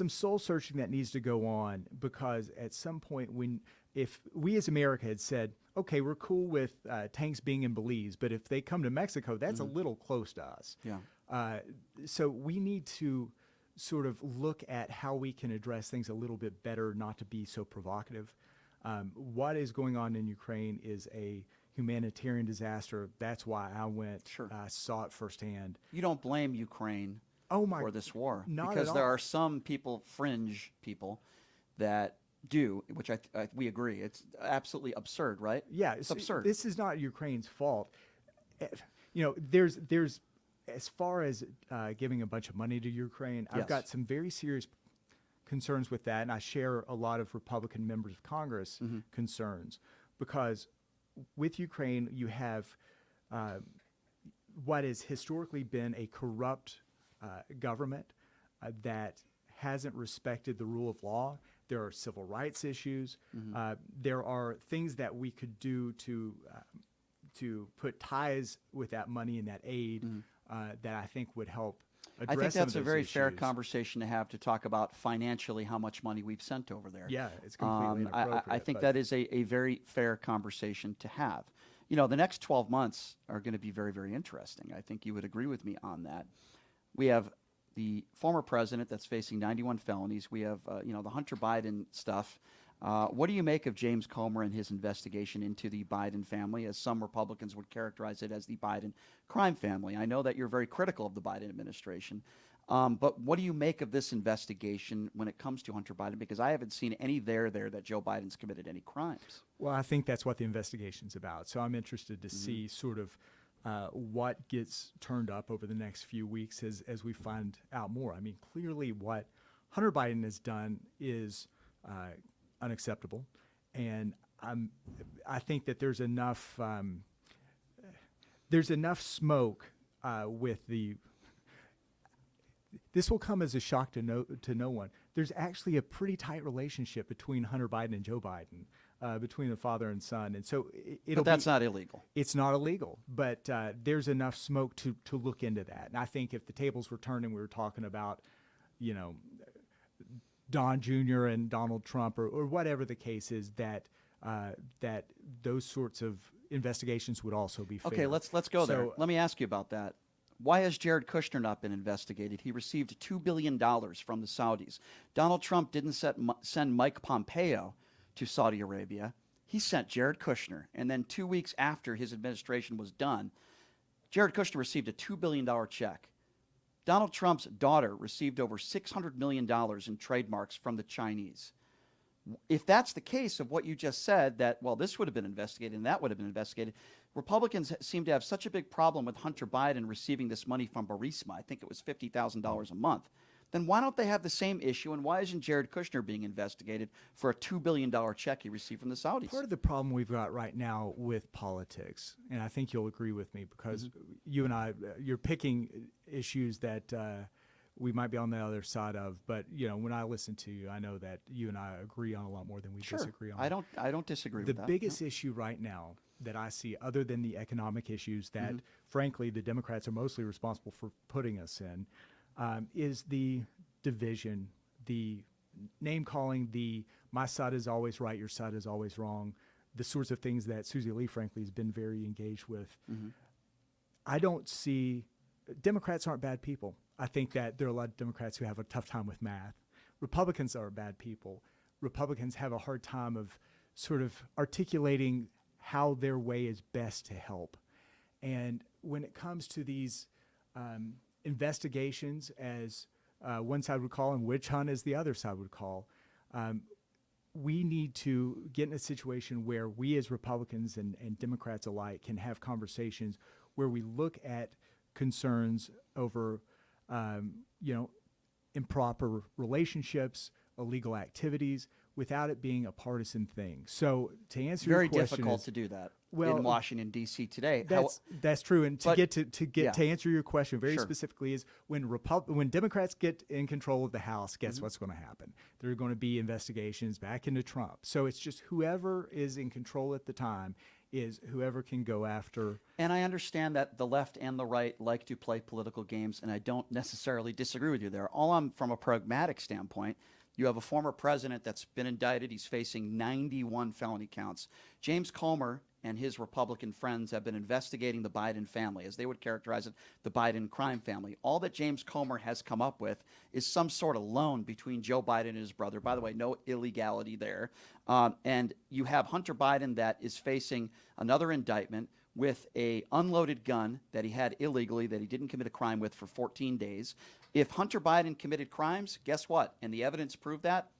soul searching that needs to go on, because at some point if we as America had said, okay, we're cool with tanks being in Belize, but if they come to Mexico, that's a little close to us. Yeah. So we need to sort of look at how we can address things a little bit better, not to be so provocative. What is going on in Ukraine is a humanitarian disaster. That's why I went, saw it firsthand. You don't blame Ukraine for this war, not because at there all. are some people, fringe people, that do, which we agree. It's absolutely absurd, right? Yeah, it's absurd. This is not Ukraine's fault. There's as far as giving a bunch of money to Ukraine, I've got some very serious concerns with that, and I share a lot of Republican members of Congress concerns, because with Ukraine you have what has historically been a corrupt government that hasn't respected the rule of law. There are civil rights issues. There are things that we could do to put ties with that money and that aid that I think would help address I think some that's of a those very fair issues. conversation to have, to talk about financially how much money we've sent over there. Yeah, it's completely inappropriate. I think but- that is a very fair conversation to have. The next 12 months are going to be very, very interesting. I think you would agree with me on that. We have the former president that's facing 91 felonies. We have, the Hunter Biden stuff. What do you make of James Comer and his investigation into the Biden family, as some Republicans would characterize it as the Biden crime family? I know that you're very critical of the Biden administration, but what do you make of this investigation when it comes to Hunter Biden? Because I haven't seen any there that Joe Biden's committed any crimes. Well, I think that's what the investigation's about. So I'm interested to see sort of what gets turned up over the next few weeks as we find out more. I mean, clearly what Hunter Biden has done is unacceptable, and I think that there's enough smoke with the. This will come as a shock to no one. There's actually a pretty tight relationship between Hunter Biden and Joe Biden, between the father and son, and so But that's not illegal. It's not illegal, but there's enough smoke to look into that. And I think if the tables were turned and we were talking about, Don Jr. and Donald Trump or whatever the case is, that those sorts of investigations would also be fair. Okay, let's go there. Let me ask you about that. Why has Jared Kushner not been investigated? He received $2 billion from the Saudis. Donald Trump didn't send Mike Pompeo to Saudi Arabia. He sent Jared Kushner. And then 2 weeks after his administration was done, Jared Kushner received a $2 billion check. Donald Trump's daughter received over $600 million in trademarks from the Chinese. If that's the case of what you just said, that, well, this would have been investigated and that would have been investigated, Republicans seem to have such a big problem with Hunter Biden receiving this money from Burisma. I think it was $50,000 a month. Then why don't they have the same issue, and why isn't Jared Kushner being investigated for a $2 billion check he received from the Saudis? Part of the problem we've got right now with politics, and I think you'll agree with me because you and I, you're picking issues that we might be on the other side of, but when I listen to you, I know that you and I agree on a lot more than we disagree on. I don't disagree with that. The biggest issue right now that I see, other than the economic issues that, frankly, the Democrats are mostly responsible for putting us in, is the division, the name calling, the my side is always right, your side is always wrong, the sorts of things that Susie Lee, frankly, has been very engaged with. I don't see, Democrats aren't bad people. I think that there are a lot of Democrats who have a tough time with math. Republicans are bad people. Republicans have a hard time of sort of articulating how their way is best to help. And when it comes to these investigations, as one side would call, and witch hunt as the other side would call, we need to get in a situation where we as Republicans and Democrats alike can have conversations where we look at concerns over, improper relationships, illegal activities, without it being a partisan thing. So to answer your question, very difficult to do that in Washington D.C. today. That's true. And to answer your question very specifically is when Democrats get in control of the House, guess what's going to happen? There are going to be investigations back into Trump. So it's just whoever is in control at the time is whoever can go after. And I understand that the left and the right like to play political games, and I don't necessarily disagree with you there. All I'm from a pragmatic standpoint. You have a former president that's been indicted. He's facing 91 felony counts. James Comer and his Republican friends have been investigating the Biden family, as they would characterize it, the Biden crime family. All that James Comer has come up with is some sort of loan between Joe Biden and his brother. By the way, no illegality there. And you have Hunter Biden that is facing another indictment with a unloaded gun that he had illegally that he didn't commit a crime with for 14 days. If Hunter Biden committed crimes, guess what? And the evidence proved that,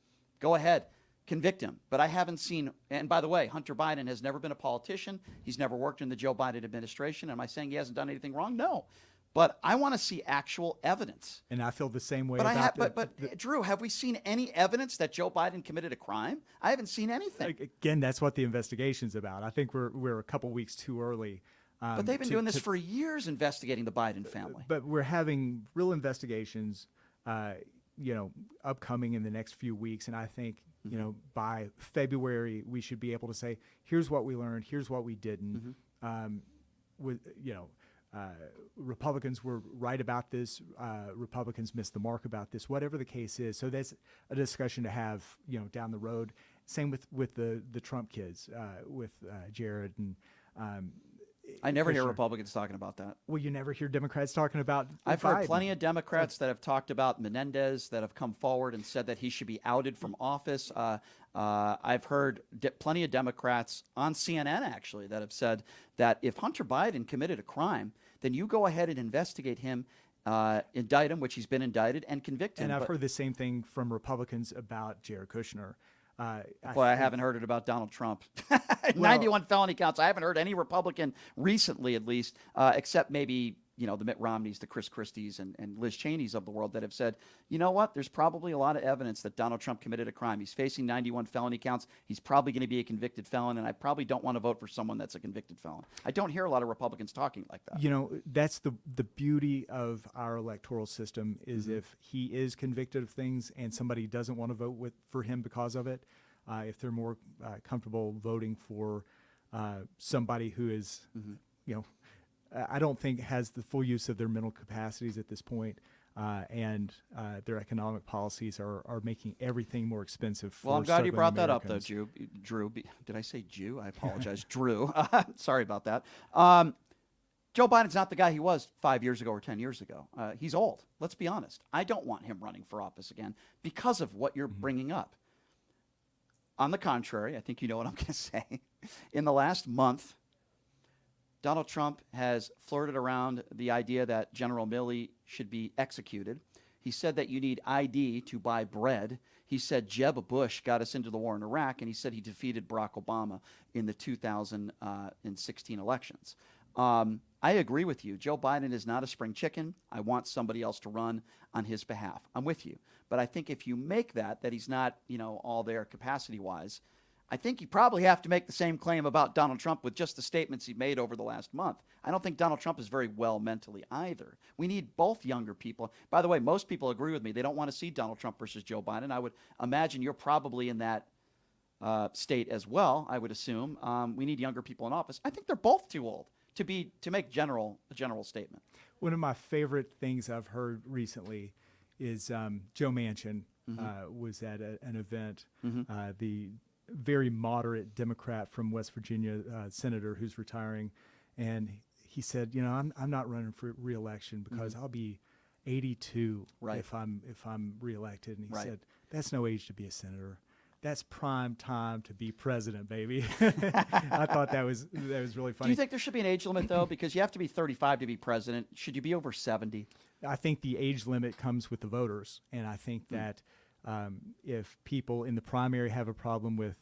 go ahead, convict him. But I haven't seen, and by the way, Hunter Biden has never been a politician. He's never worked in the Joe Biden administration. Am I saying he hasn't done anything wrong? No. But I want to see actual evidence. And I feel the same way but Drew, have we seen any evidence that Joe Biden committed a crime? I haven't seen anything. Again, that's what the investigation's about. I think we're a couple weeks too early. But they've been doing this for years, investigating the Biden family. But we're having real investigations, upcoming in the next few weeks. And I think, by February, we should be able to say, here's what we learned, here's what we didn't. Republicans were right about this. Republicans missed the mark about this, whatever the case is. So that's a discussion to have, down the road. Same with the Trump kids, with Jared and I never hear Republicans talking about that. Well, you never hear Democrats talking about I've heard plenty of Democrats that have talked about Menendez, that have come forward and said that he should be outed from office. I've heard plenty of Democrats on CNN, actually, that have said that if Hunter Biden committed a crime, then you go ahead and investigate him, indict him, which he's been indicted, and convict him. And I've heard the same thing from Republicans about Jared Kushner. I haven't heard it about Donald Trump. 91 felony counts. I haven't heard any Republican recently, at least, except maybe the Mitt Romneys, the Chris Christies, and Liz Cheneys of the world that have said, you know what, there's probably a lot of evidence that Donald Trump committed a crime. He's facing 91 felony counts. He's probably going to be a convicted felon, and I probably don't want to vote for someone that's a convicted felon. I don't hear a lot of Republicans talking like that. That's the beauty of our electoral system is if he is convicted of things and somebody doesn't want to vote for him because of it, if they're more comfortable voting for somebody who is, I don't think has the full use of their mental capacities at this point, and their economic policies are making everything more expensive for Well, I'm glad you brought Americans. that up, though, Drew. Did I say Jew? I apologize. Drew. Sorry about that. Joe Biden's not the guy he was 5 years ago or 10 years ago. He's old. Let's be honest. I don't want him running for office again because of what you're bringing up. On the contrary, I think you know what I'm going to say. In the last month, Donald Trump has flirted around the idea that General Milley should be executed. He said that you need ID to buy bread. He said Jeb Bush got us into the war in Iraq, and he said he defeated Barack Obama in the 2016 elections. I agree with you. Joe Biden is not a spring chicken. I want somebody else to run on his behalf. I'm with you. But I think if you make that he's not, all there capacity-wise, I think you probably have to make the same claim about Donald Trump with just the statements he made over the last month. I don't think Donald Trump is very well mentally either. We need both younger people. By the way, most people agree with me. They don't want to see Donald Trump versus Joe Biden. I would imagine you're probably in that state as well, I would assume. We need younger people in office. I think they're both too old to make a general statement. One of my favorite things I've heard recently is Joe Manchin was at an event. The very moderate Democrat from West Virginia, senator who's retiring, and he said, I'm not running for re-election because I'll be 82 if I'm reelected. And he said, that's no age to be a senator. That's prime time to be president, baby. I thought that was really funny. Do you think there should be an age limit, though? Because you have to be 35 to be president. Should you be over 70? I think the age limit comes with the voters. And I think that if people in the primary have a problem with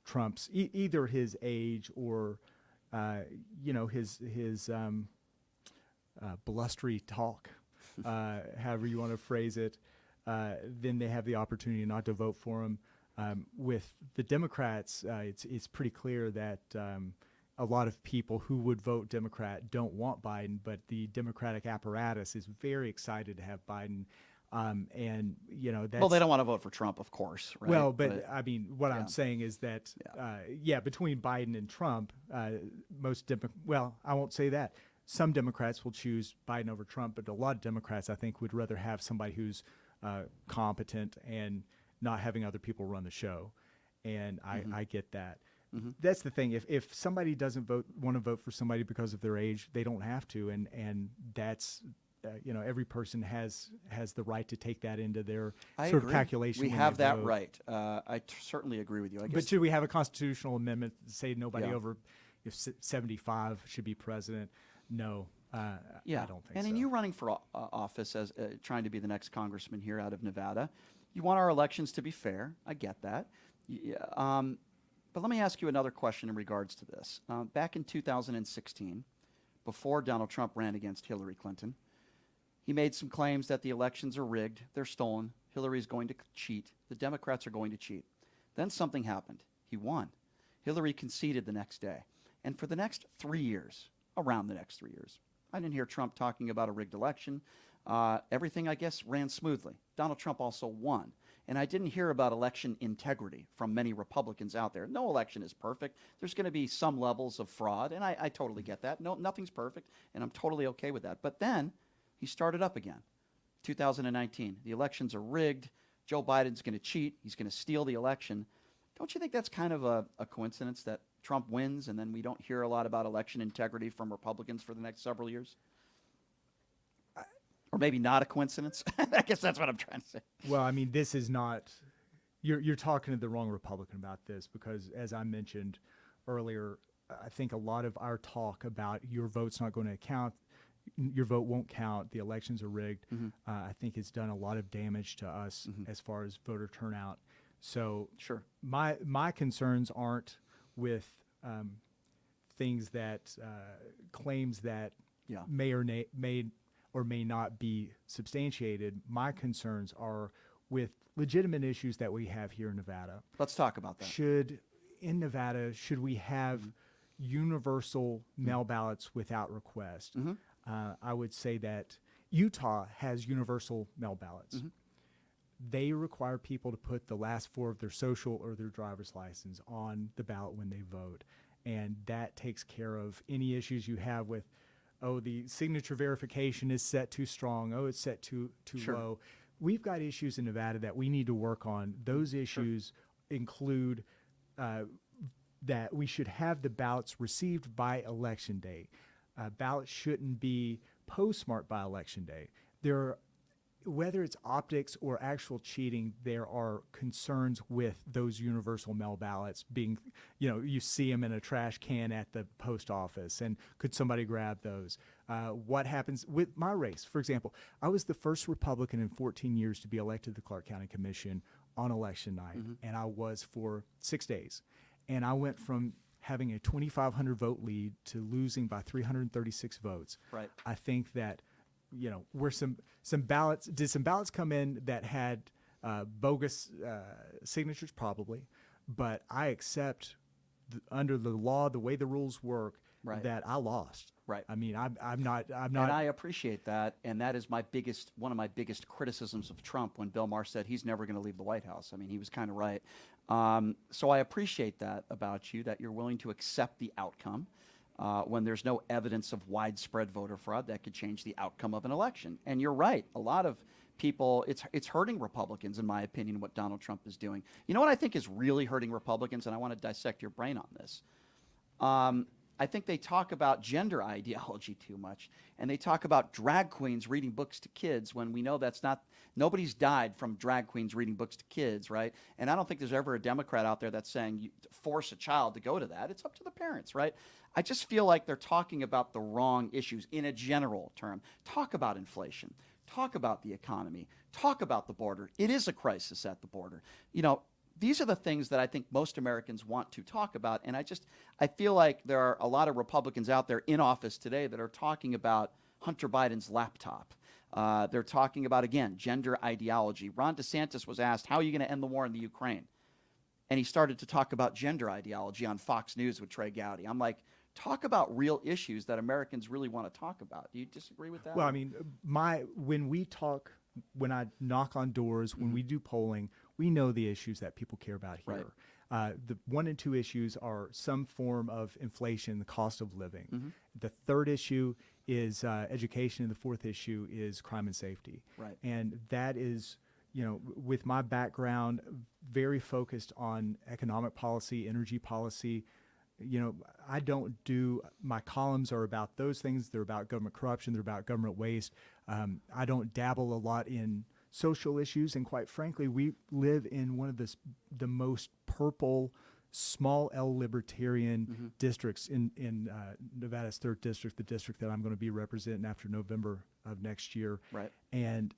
Trump's, either his age or, his blustery talk, however you want to phrase it, then they have the opportunity not to vote for him. With the Democrats, it's pretty clear that a lot of people who would vote Democrat don't want Biden, but the Democratic apparatus is very excited to have Biden. That's, well, they don't want to vote for Trump, of course. Right? Well, but I mean, what I'm saying is that, between Biden and Trump, I won't say that. Some Democrats will choose Biden over Trump, but a lot of Democrats, I think, would rather have somebody who's competent and not having other people run the show. And I get that. That's the thing. If somebody doesn't want to vote for somebody because of their age, they don't have to. And that's, every person has the right to take that into their of calculation. We have that right. I certainly agree with you. I guess. But should we have a constitutional amendment to say nobody over 75 should be president? No. I don't think so. And in you running for office as trying to be the next congressman here out of Nevada, you want our elections to be fair. I get that. But let me ask you another question in regards to this. Back in 2016, before Donald Trump ran against Hillary Clinton, he made some claims that the elections are rigged, they're stolen, Hillary's going to cheat, the Democrats are going to cheat. Then something happened. He won. Hillary conceded the next day. And for the next 3 years, around the next 3 years, I didn't hear Trump talking about a rigged election. Everything, I guess, ran smoothly. Donald Trump also won. And I didn't hear about election integrity from many Republicans out there. No election is perfect. There's going to be some levels of fraud, and I totally get that. No, nothing's perfect, and I'm totally okay with that. But then he started up again. 2019, the elections are rigged. Joe Biden's going to cheat. He's going to steal the election. Don't you think that's kind of a coincidence that Trump wins and then we don't hear a lot about election integrity from Republicans for the next several years? Or maybe not a coincidence? I guess that's what I'm trying to say. Well, I mean, this is not – you're talking to the wrong Republican about this because, as I mentioned earlier, I think a lot of our talk about your vote's not going to count, your vote won't count, the elections are rigged, I think it's done a lot of damage to us as far as voter turnout. So my concerns aren't with things that claims that may or may not be substantiated. My concerns are with legitimate issues that we have here in Nevada. Let's talk about that. Should we have universal mail ballots without request? I would say that Utah has universal mail ballots. They require people to put the last four of their social or their driver's license on the ballot when they vote. And that takes care of any issues you have with, the signature verification is set too strong. It's set too low. We've got issues in Nevada that we need to work on. Those issues include that we should have the ballots received by election day. Ballots shouldn't be postmarked by election day. whether it's optics or actual cheating, there are concerns with those universal mail ballots being, you see them in a trash can at the post office, and could somebody grab those? What happens with my race, for example? I was the first Republican in 14 years to be elected to the Clark County Commission on election night, and I was for 6 days. And I went from having a 2,500 vote lead to losing by 336 votes. Right. I think that, where some ballots come in that had bogus signatures? Probably, but I accept under the law, the way the rules work, that I lost. Right. I mean, I'm not. And I appreciate that, and that is one of my biggest criticisms of Trump when Bill Maher said he's never going to leave the White House. I mean, he was kind of right. So I appreciate that about you, that you're willing to accept the outcome when there's no evidence of widespread voter fraud that could change the outcome of an election. And you're right. A lot of people, it's hurting Republicans, in my opinion, what Donald Trump is doing. You know what I think is really hurting Republicans, and I want to dissect your brain on this. I think they talk about gender ideology too much, and they talk about drag queens reading books to kids when we know that's not, nobody's died from drag queens reading books to kids, right? And I don't think there's ever a Democrat out there that's saying you force a child to go to that. It's up to the parents, right? I just feel like they're talking about the wrong issues in a general term. Talk about inflation. Talk about the economy. Talk about the border. It is a crisis at the border. These are the things that I think most Americans want to talk about, and I feel like there are a lot of Republicans out there in office today that are talking about Hunter Biden's laptop. They're talking about, again, gender ideology. Ron DeSantis was asked, how are you going to end the war in the Ukraine? And he started to talk about gender ideology on Fox News with Trey Gowdy. I'm like, talk about real issues that Americans really want to talk about. Do you disagree with that? Well, I mean, when I knock on doors, when we do polling, we know the issues that people care about here. Right. The 1 and 2 issues are some form of inflation, the cost of living. The third issue is education, and the fourth issue is crime and safety. Right. And that is, with my background, very focused on economic policy, energy policy. I don't do, my columns are about those things. They're about government corruption. They're about government waste. I don't dabble a lot in social issues. And quite frankly, we live in one of the most purple, small L libertarian districts in Nevada's 3rd district, the district that I'm going to be representing after November of next year. Right. And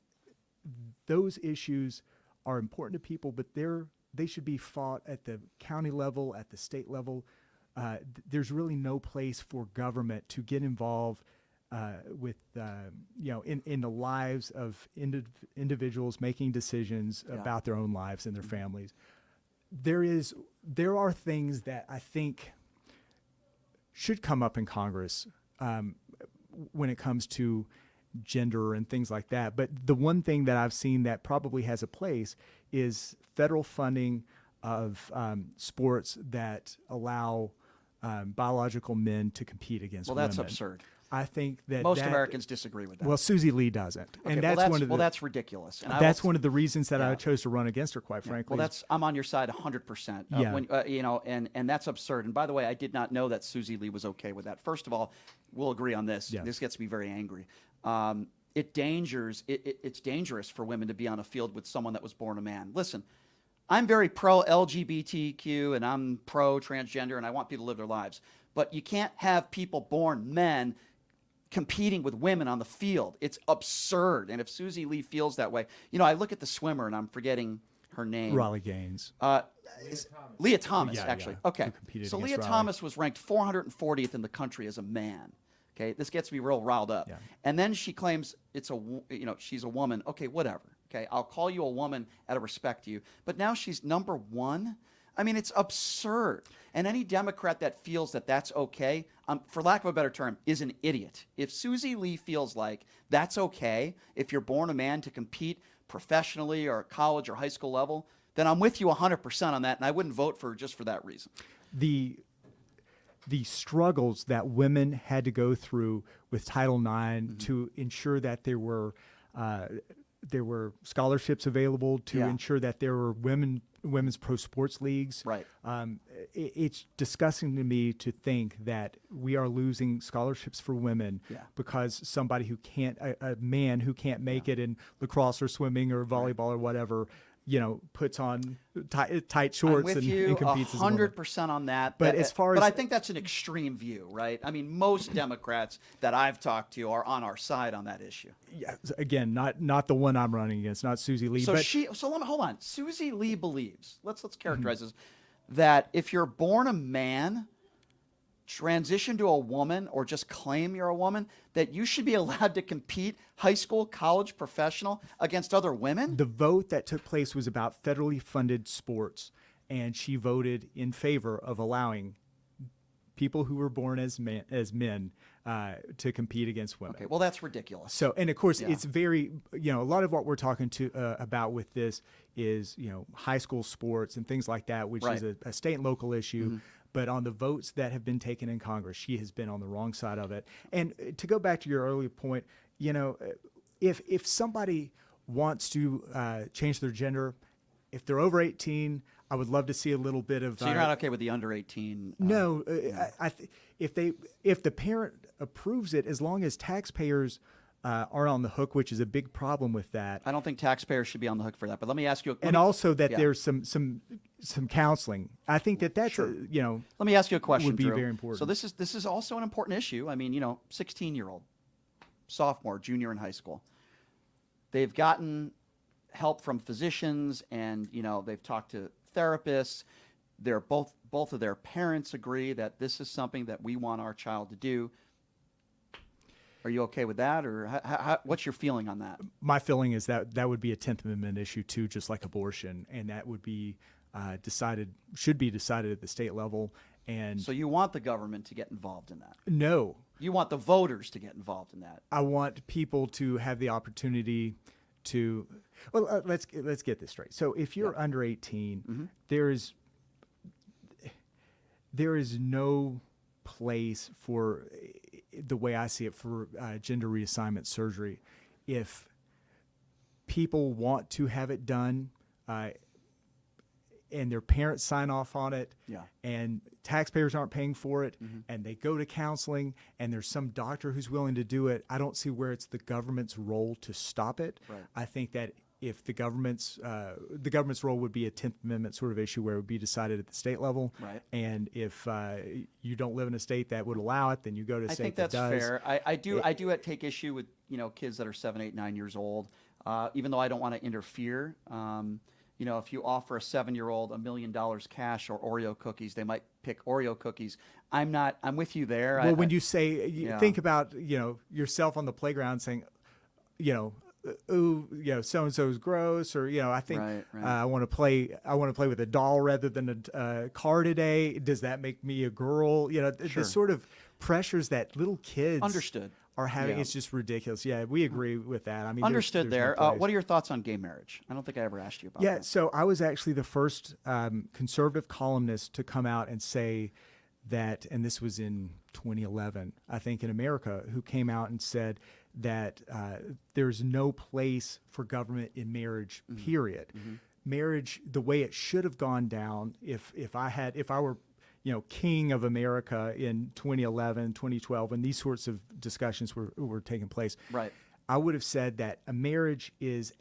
those issues are important to people, but they should be fought at the county level, at the state level. There's really no place for government to get involved with, in the lives of individuals making decisions about their own lives and their families. There are things that I think should come up in Congress when it comes to gender and things like that. But the one thing that I've seen that probably has a place is federal funding of sports that allow biological men to compete against women. Well, that's absurd. I think that most Americans disagree with that. Well, Susie Lee doesn't, okay, and that's ridiculous. And that's one of the reasons that I chose to run against her. Quite frankly, well, I'm on your side 100%. And that's absurd. And by the way, I did not know that Susie Lee was okay with that. First of all, we'll agree on this. Yeah. This gets me very angry. It's dangerous for women to be on a field with someone that was born a man. Listen, I'm very pro-LGBTQ and I'm pro-transgender and I want people to live their lives. But you can't have people born men competing with women on the field. It's absurd. And if Susie Lee feels that way, I look at the swimmer and I'm forgetting her name. Riley Gaines. Leah Thomas, Yeah, actually. yeah. Okay. So Leah Riley. Thomas was ranked 440th in the country as a man. Okay, this gets me real riled up. Yeah. And then she claims she's a woman. Okay, whatever. Okay, I'll call you a woman out of respect to you. But now she's number 1. I mean, it's absurd. And any Democrat that feels that that's okay, for lack of a better term, is an idiot. If Susie Lee feels like that's okay, if you're born a man to compete professionally or at college or high school level, then I'm with you 100% on that, and I wouldn't vote for her just for that reason. The struggles that women had to go through with Title IX to ensure that there were there were scholarships available to Yeah. ensure that there were women's pro sports leagues. Right. It's disgusting to me to think that we are losing scholarships for women because somebody who can't, a man who can't make it in lacrosse or swimming or volleyball or whatever, puts on tight shorts I'm with and you competes as a woman. 100% on that. But as far as I think that's an extreme view, right? I mean, most Democrats that I've talked to are on our side on that issue. Yeah, again, not the one I'm running against, not Susie Lee. So but let me hold on. Susie Lee believes. Let's characterize this, that if you're born a man, transition to a woman, or just claim you're a woman, that you should be allowed to compete high school, college, professional against other women? The vote that took place was about federally funded sports, and she voted in favor of allowing people who were born as men to compete against women. Okay, well, that's ridiculous. So, and of course, it's very, a lot of what we're talking about with this is, high school sports and things like that, which is a state and local issue. But on the votes that have been taken in Congress, she has been on the wrong side of it. And to go back to your earlier point, if somebody wants to change their gender, if they're over 18, I would love to see a little bit of. So you're not okay with the under 18? No, if the parent approves it, as long as taxpayers are on the hook, which is a big problem with that. I don't think taxpayers should be on the hook for that. But let me ask you. Also that there's some counseling. I think that's Sure. Let me ask you a question. Would be Drew. very important. So this is also an important issue. I mean, 16-year-old, sophomore, junior in high school. They've gotten help from physicians, and they've talked to therapists. They're both of their parents agree that this is something that we want our child to do. Are you okay with that, or what's your feeling on that? My feeling is that would be a 10th Amendment issue too, just like abortion, and that would be should be decided at the state level. And so you want the government to get involved in that? No. You want the voters to get involved in that? I want people to have the opportunity to. Well, let's get this straight. So if you're under 18, there is no place for, the way I see it, for gender reassignment surgery. If people want to have it done, and their parents sign off on it, and taxpayers aren't paying for it, and they go to counseling, and there's some doctor who's willing to do it, I don't see where it's the government's role to stop it. Right. I think that if the government's role would be a 10th Amendment sort of issue where it would be decided at the state level. Right. And if you don't live in a state that would allow it, then you go to a state that does. I think that's fair. I do take issue with kids that are 7, 8, 9 years old, even though I don't want to interfere. If you offer a 7-year-old $1 million cash or Oreo cookies, they might pick Oreo cookies. I'm with you there. Well, when you say, think about, yourself on the playground saying, ooh, so-and-so is gross, or, I think I want to play with a doll rather than a car today. Does that make me a girl? The sort of pressures that little kids are having, it's just ridiculous. Yeah, we agree with that. I mean, understood there's there. no place. What are your thoughts on gay marriage? I don't think I ever asked you about that. Yeah, so I was actually the first conservative columnist to come out and say that, and this was in 2011, I think, in America, who came out and said that there's no place for government in marriage, period. Marriage, the way it should have gone down, if I were king of America in 2011, 2012, when these sorts of discussions were taking place, right, I would have said that a marriage is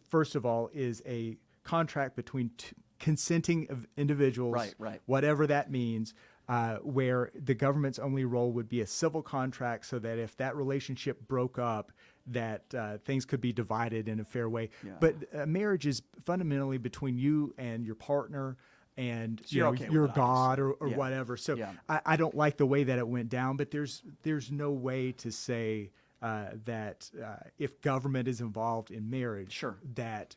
first of all, is a contract between consenting of individuals, right, whatever that means, where the government's only role would be a civil contract, so that if that relationship broke up, that things could be divided in a fair way. Yeah. But marriage is fundamentally between you and your partner, and So you're okay with your that, God or obviously. whatever. So Yeah. I don't like the way that it went down, but there's no way to say that if government is involved in marriage, that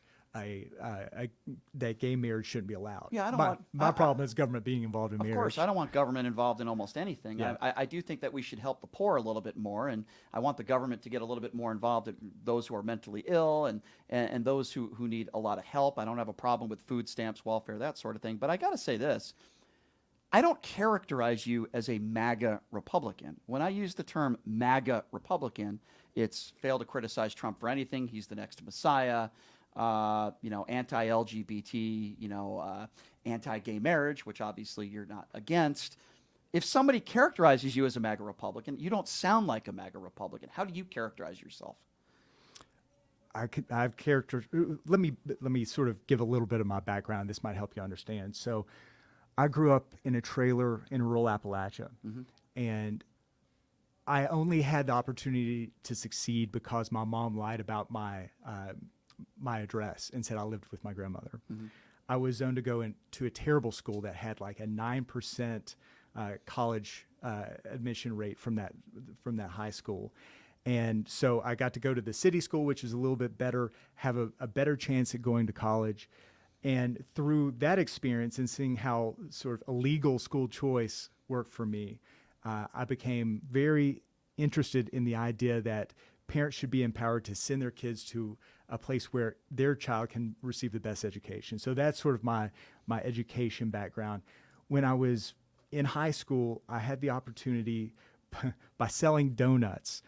that gay marriage shouldn't be allowed. Yeah, I don't want my problem is government being involved in marriage. Of course, I don't want government involved in almost anything. Yeah. I do think that we should help the poor a little bit more, and I want the government to get a little bit more involved in those who are mentally ill and those who need a lot of help. I don't have a problem with food stamps, welfare, that sort of thing. But I got to say this. I don't characterize you as a MAGA Republican. When I use the term MAGA Republican, it's fail to criticize Trump for anything. He's the next Messiah. Anti-LGBT, anti-gay marriage, which obviously you're not against. If somebody characterizes you as a MAGA Republican, you don't sound like a MAGA Republican. How do you characterize yourself? I've let me sort of give a little bit of my background. This might help you understand. So I grew up in a trailer in rural Appalachia, and I only had the opportunity to succeed because my mom lied about my address and said I lived with my grandmother. I was zoned to go into a terrible school that had like a 9% college admission rate from that high school. And so I got to go to the city school, which is a little bit better, have a better chance at going to college. And through that experience and seeing how sort of illegal school choice worked for me, I became very interested in the idea that parents should be empowered to send their kids to a place where their child can receive the best education. So that's sort of my education background. When I was in high school, I had the opportunity by selling donuts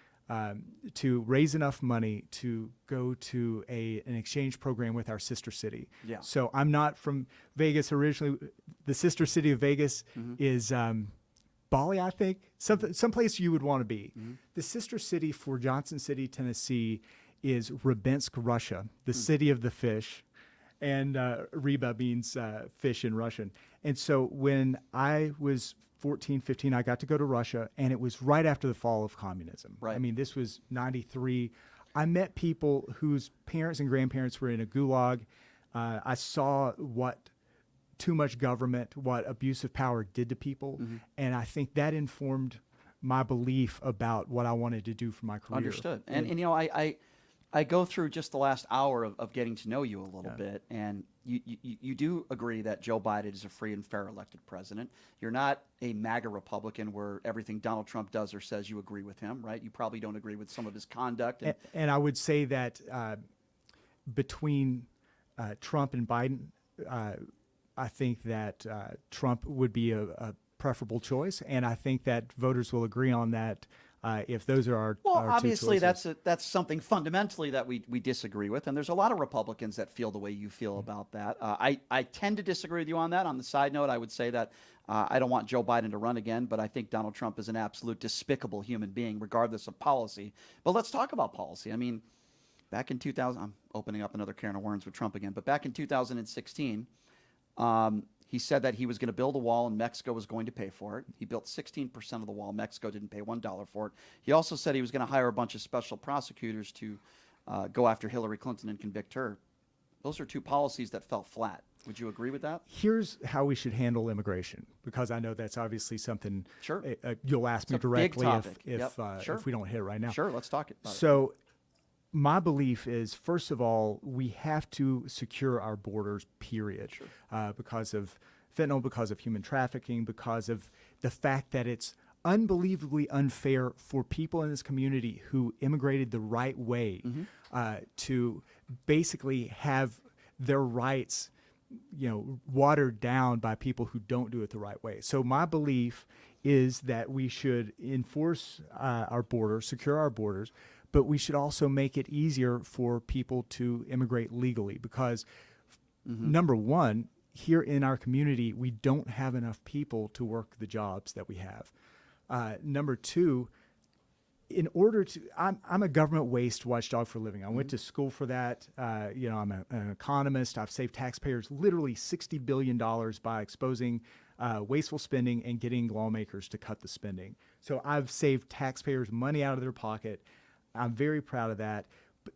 to raise enough money to go to an exchange program with our sister city. Yeah. So I'm not from Vegas originally. The sister city of Vegas is Bali, I think, someplace you would want to be. The sister city for Johnson City, Tennessee is Rybinsk, Russia, the city of the fish. And Ryba means fish in Russian. And so when I was 14, 15, I got to go to Russia, and it was right after the fall of communism. Right. I mean, this was 93. I met people whose parents and grandparents were in a gulag. I saw what too much government, what abuse of power did to people. And I think that informed my belief about what I wanted to do for my career. Understood. And I go through just the last hour of getting to know you a little bit, and you do agree that Joe Biden is a free and fair elected president. You're not a MAGA Republican where everything Donald Trump does or says you agree with him, right? You probably don't agree with some of his conduct. And I would say that between Trump and Biden, I think that Trump would be a preferable choice, and I think that voters will agree on that. If those are our well, our obviously two choices. that's something fundamentally that we disagree with, and there's a lot of Republicans that feel the way you feel about that. I tend to disagree with you on that. On the side note, I would say that I don't want Joe Biden to run again, but I think Donald Trump is an absolute despicable human being, regardless of policy. But let's talk about policy. I mean, back in 2000, I'm opening up another can of worms with Trump again, but back in 2016. He said that he was going to build a wall and Mexico was going to pay for it. He built 16% of the wall. Mexico didn't pay $1 for it. He also said he was going to hire a bunch of special prosecutors to go after Hillary Clinton and convict her. Those are two policies that fell flat. Would you agree with that? Here's how we should handle immigration, because I know that's obviously something Sure. You'll ask It's me a big directly topic. if we don't hit it right now. Sure, let's talk about it. So my belief is, first of all, we have to secure our borders, period, because of fentanyl, because of human trafficking, because of the fact that it's unbelievably unfair for people in this community who immigrated the right way to basically have their rights, watered down by people who don't do it the right way. So my belief is that we should enforce our borders, secure our borders, but we should also make it easier for people to immigrate legally, because number one, here in our community, we don't have enough people to work the jobs that we have. Number two, in order to, I'm a government waste watchdog for a living. I went to school for that. I'm an economist. I've saved taxpayers literally $60 billion by exposing wasteful spending and getting lawmakers to cut the spending. So I've saved taxpayers money out of their pocket. I'm very proud of that. But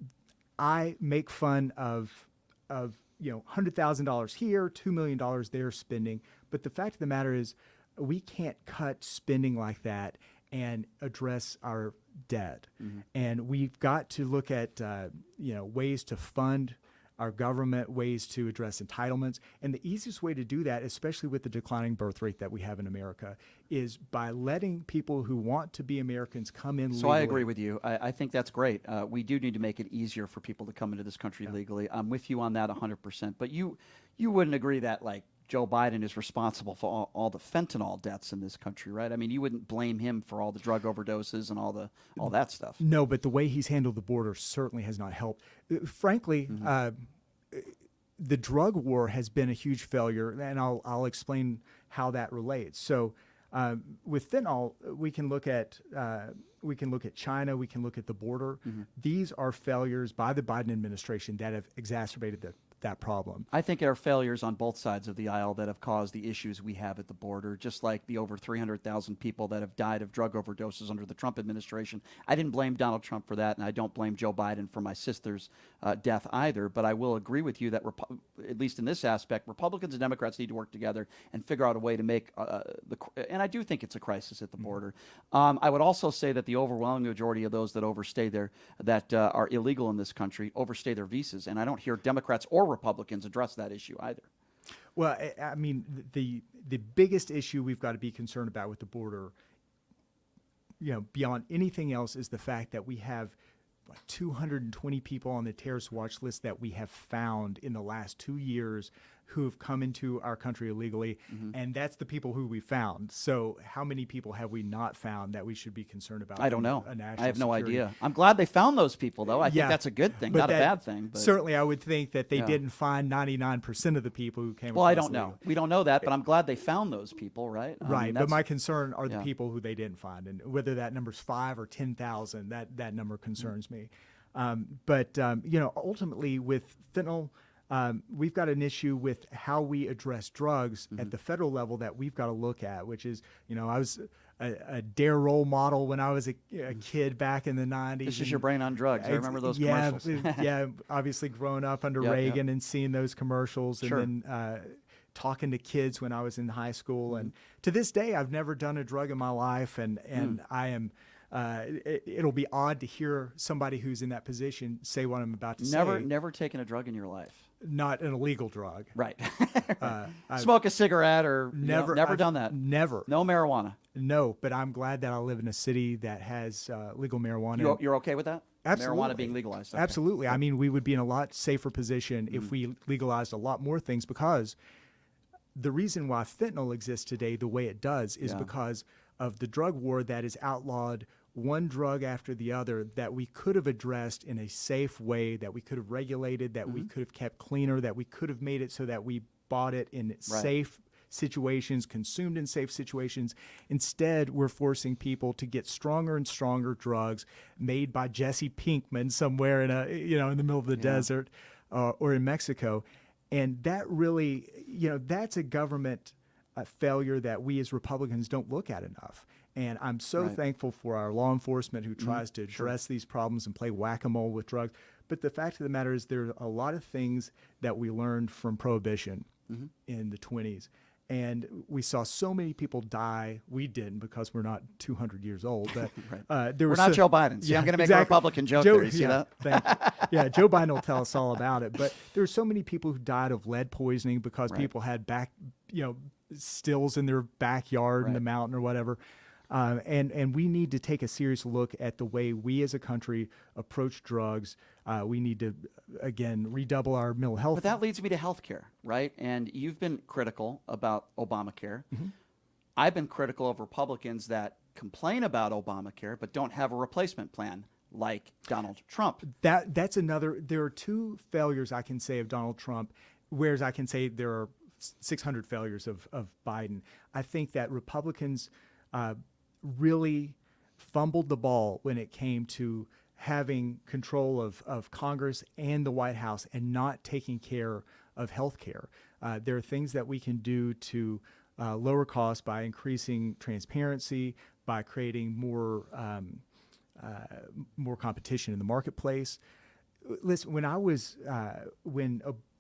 I make fun of $100,000 here, $2 million there spending. But the fact of the matter is, we can't cut spending like that and address our debt. And we've got to look at ways to fund our government, ways to address entitlements. And the easiest way to do that, especially with the declining birth rate that we have in America, is by letting people who want to be Americans come in legally. So I agree with you. I think that's great. We do need to make it easier for people to come into this country legally. I'm with you on that 100%. But you wouldn't agree that, like, Joe Biden is responsible for all the fentanyl deaths in this country, right? I mean, you wouldn't blame him for all the drug overdoses and all that stuff. No, but the way he's handled the border certainly has not helped. Frankly, the drug war has been a huge failure, and I'll explain how that relates. So, with fentanyl, we can look at China, we can look at the border. These are failures by the Biden administration that have exacerbated that problem. I think there are failures on both sides of the aisle that have caused the issues we have at the border, just like the over 300,000 people that have died of drug overdoses under the Trump administration. I didn't blame Donald Trump for that, and I don't blame Joe Biden for my sister's death either, but I will agree with you that, at least in this aspect, Republicans and Democrats need to work together and figure out a way to make and I do think it's a crisis at the border. I would also say that the overwhelming majority of those that overstay that are illegal in this country overstay their visas, and I don't hear Democrats or Republicans address that issue either. Well, I mean, the biggest issue we've got to be concerned about with the border, beyond anything else, is the fact that we have 220 people on the terrorist watch list that we have found in the last 2 years who have come into our country illegally, and that's the people who we found. So how many people have we not found that we should be concerned about? I don't know. I have no security? idea. I'm glad they found those people, though. I think that's a good thing, not a bad thing. But certainly, I would think that they didn't find 99% of the people who came. Well, I don't know. We don't know that, but I'm glad they found those people, right? Right. But my concern are the people who they didn't find, and whether that number's 5 or 10,000, that number concerns me. But ultimately with fentanyl, we've got an issue with how we address drugs at the federal level that we've got to look at, which is, I was a dare role model when I was a kid back in the 90s. This is your brain on drugs. I remember those commercials. Yeah, obviously growing up under Reagan and seeing those commercials, and then talking to kids when I was in high school. And to this day, I've never done a drug in my life, and I am... it'll be odd to hear somebody who's in that position say what I'm about to say. Never taken a drug in your life. Not an illegal drug. Right. Smoke a cigarette or never done that. Never. No marijuana. No, but I'm glad that I live in a city that has legal marijuana. You're okay with that? Absolutely. Marijuana being legalized. Okay. Absolutely. I mean, we would be in a lot safer position if we legalized a lot more things, because the reason why fentanyl exists today the way it does is because of the drug war that is outlawed one drug after the other that we could have addressed in a safe way, that we could have regulated, that we could have kept cleaner, that we could have made it so that we bought it in safe situations, consumed in safe situations. Instead, we're forcing people to get stronger and stronger drugs made by Jesse Pinkman somewhere in in the middle of the desert or in Mexico. And that really, that's a government failure that we as Republicans don't look at enough. And I'm so thankful for our law enforcement who tries to address these problems and play whack-a-mole with drugs. But the fact of the matter is there are a lot of things that we learned from Prohibition in the 20s. And we saw so many people die. We didn't, because we're not 200 years old. But we're not Joe Biden. See, I'm going to make a Republican joke there. You see that? Thank you. Yeah, Joe Biden will tell us all about it. But there were so many people who died of lead poisoning because people had stills in their backyard in the mountain or whatever. And we need to take a serious look at the way we as a country approach drugs. We need to, again, redouble our mental health. But that leads me to healthcare, right? And you've been critical about Obamacare. I've been critical of Republicans that complain about Obamacare but don't have a replacement plan, like Donald Trump. That's another. There are two failures I can say of Donald Trump, whereas I can say there are 600 failures of Biden. I think that Republicans really fumbled the ball when it came to having control of Congress and the White House and not taking care of health care. There are things that we can do to lower costs by increasing transparency, by creating more competition in the marketplace. Listen, when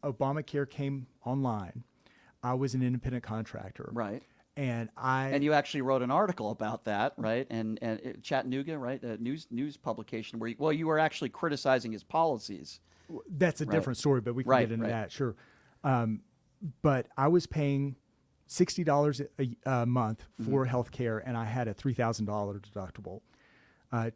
Obamacare came online, I was an independent contractor. Right. And you actually wrote an article about that, right? And Chattanooga, right? A news publication where you were actually criticizing his policies. That's a different story, but we can get into that, sure. But I was paying $60 a month for health care, and I had a $3,000 deductible.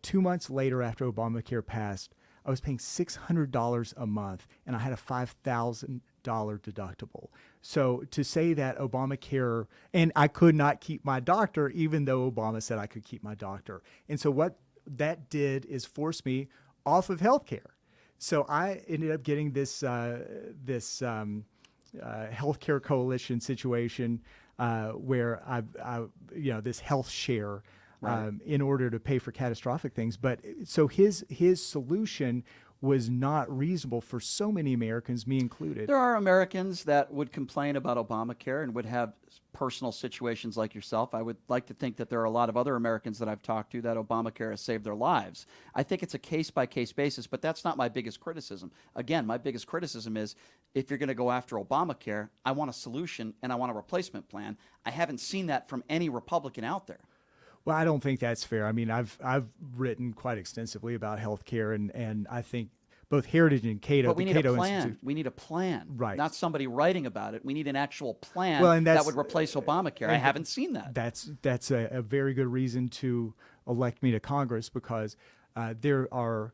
2 months later, after Obamacare passed, I was paying $600 a month, and I had a $5,000 deductible. So to say that Obamacare, and I could not keep my doctor, even though Obama said I could keep my doctor. And so what that did is force me off of health care. So I ended up getting this healthcare coalition situation where I this health share in order to pay for catastrophic things. But so his solution was not reasonable for so many Americans, me included. There are Americans that would complain about Obamacare and would have personal situations like yourself. I would like to think that there are a lot of other Americans that I've talked to that Obamacare has saved their lives. I think it's a case-by-case basis, but that's not my biggest criticism. Again, my biggest criticism is if you're going to go after Obamacare, I want a solution and I want a replacement plan. I haven't seen that from any Republican out there. Well, I don't think that's fair. I mean, I've written quite extensively about healthcare, and I think both Heritage and Cato. But we the need Cato a plan. Institute, We need a plan, Right. Not somebody writing about it. We need an actual plan Well, and that that's- would replace Obamacare. I haven't seen that. That's a very good reason to elect me to Congress, because there are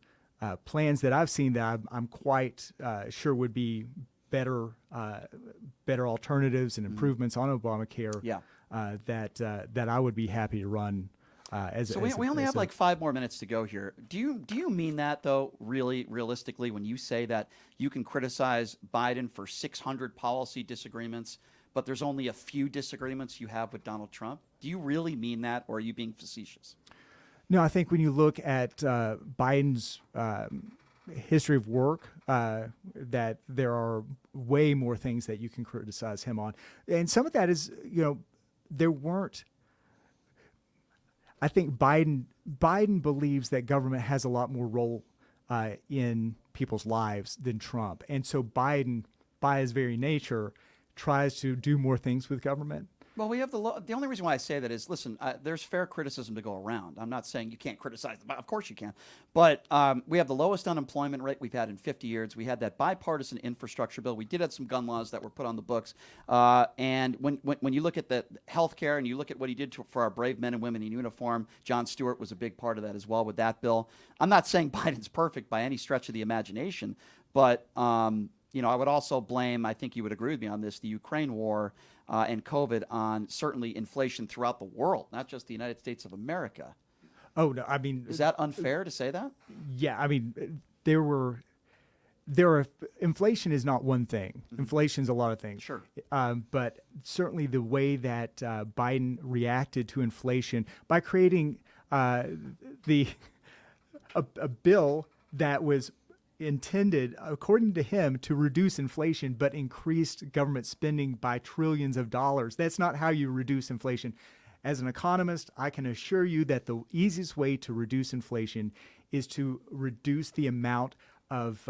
plans that I've seen that I'm quite sure would be better alternatives and improvements on Obamacare. Yeah. That I would be happy to run. So we only have like 5 more minutes to go here. Do you mean that, though, really realistically, when you say that you can criticize Biden for 600 policy disagreements, but there's only a few disagreements you have with Donald Trump? Do you really mean that, or are you being facetious? No, I think when you look at Biden's history of work, that there are way more things that you can criticize him on. And some of that is, there weren't. I think Biden believes that government has a lot more role in people's lives than Trump. And so Biden, by his very nature, tries to do more things with government. Well, we have the only reason why I say that is, listen, there's fair criticism to go around. I'm not saying you can't criticize them. Of course you can. But we have the lowest unemployment rate we've had in 50 years. We had that bipartisan infrastructure bill. We did have some gun laws that were put on the books. And when you look at the health care and you look at what he did for our brave men and women in uniform, Jon Stewart was a big part of that as well with that bill. I'm not saying Biden's perfect by any stretch of the imagination, but I would also blame, I think you would agree with me on this, the Ukraine war and COVID on certainly inflation throughout the world, not just the United States of America. Oh, no, I mean... Is that unfair to say that? Yeah, I mean, inflation is not one thing. Mm-hmm. Inflation's a lot of things. Sure. But certainly the way that Biden reacted to inflation by creating a bill that was intended, according to him, to reduce inflation, but increased government spending by trillions of dollars. That's not how you reduce inflation. As an economist, I can assure you that the easiest way to reduce inflation is to reduce the amount of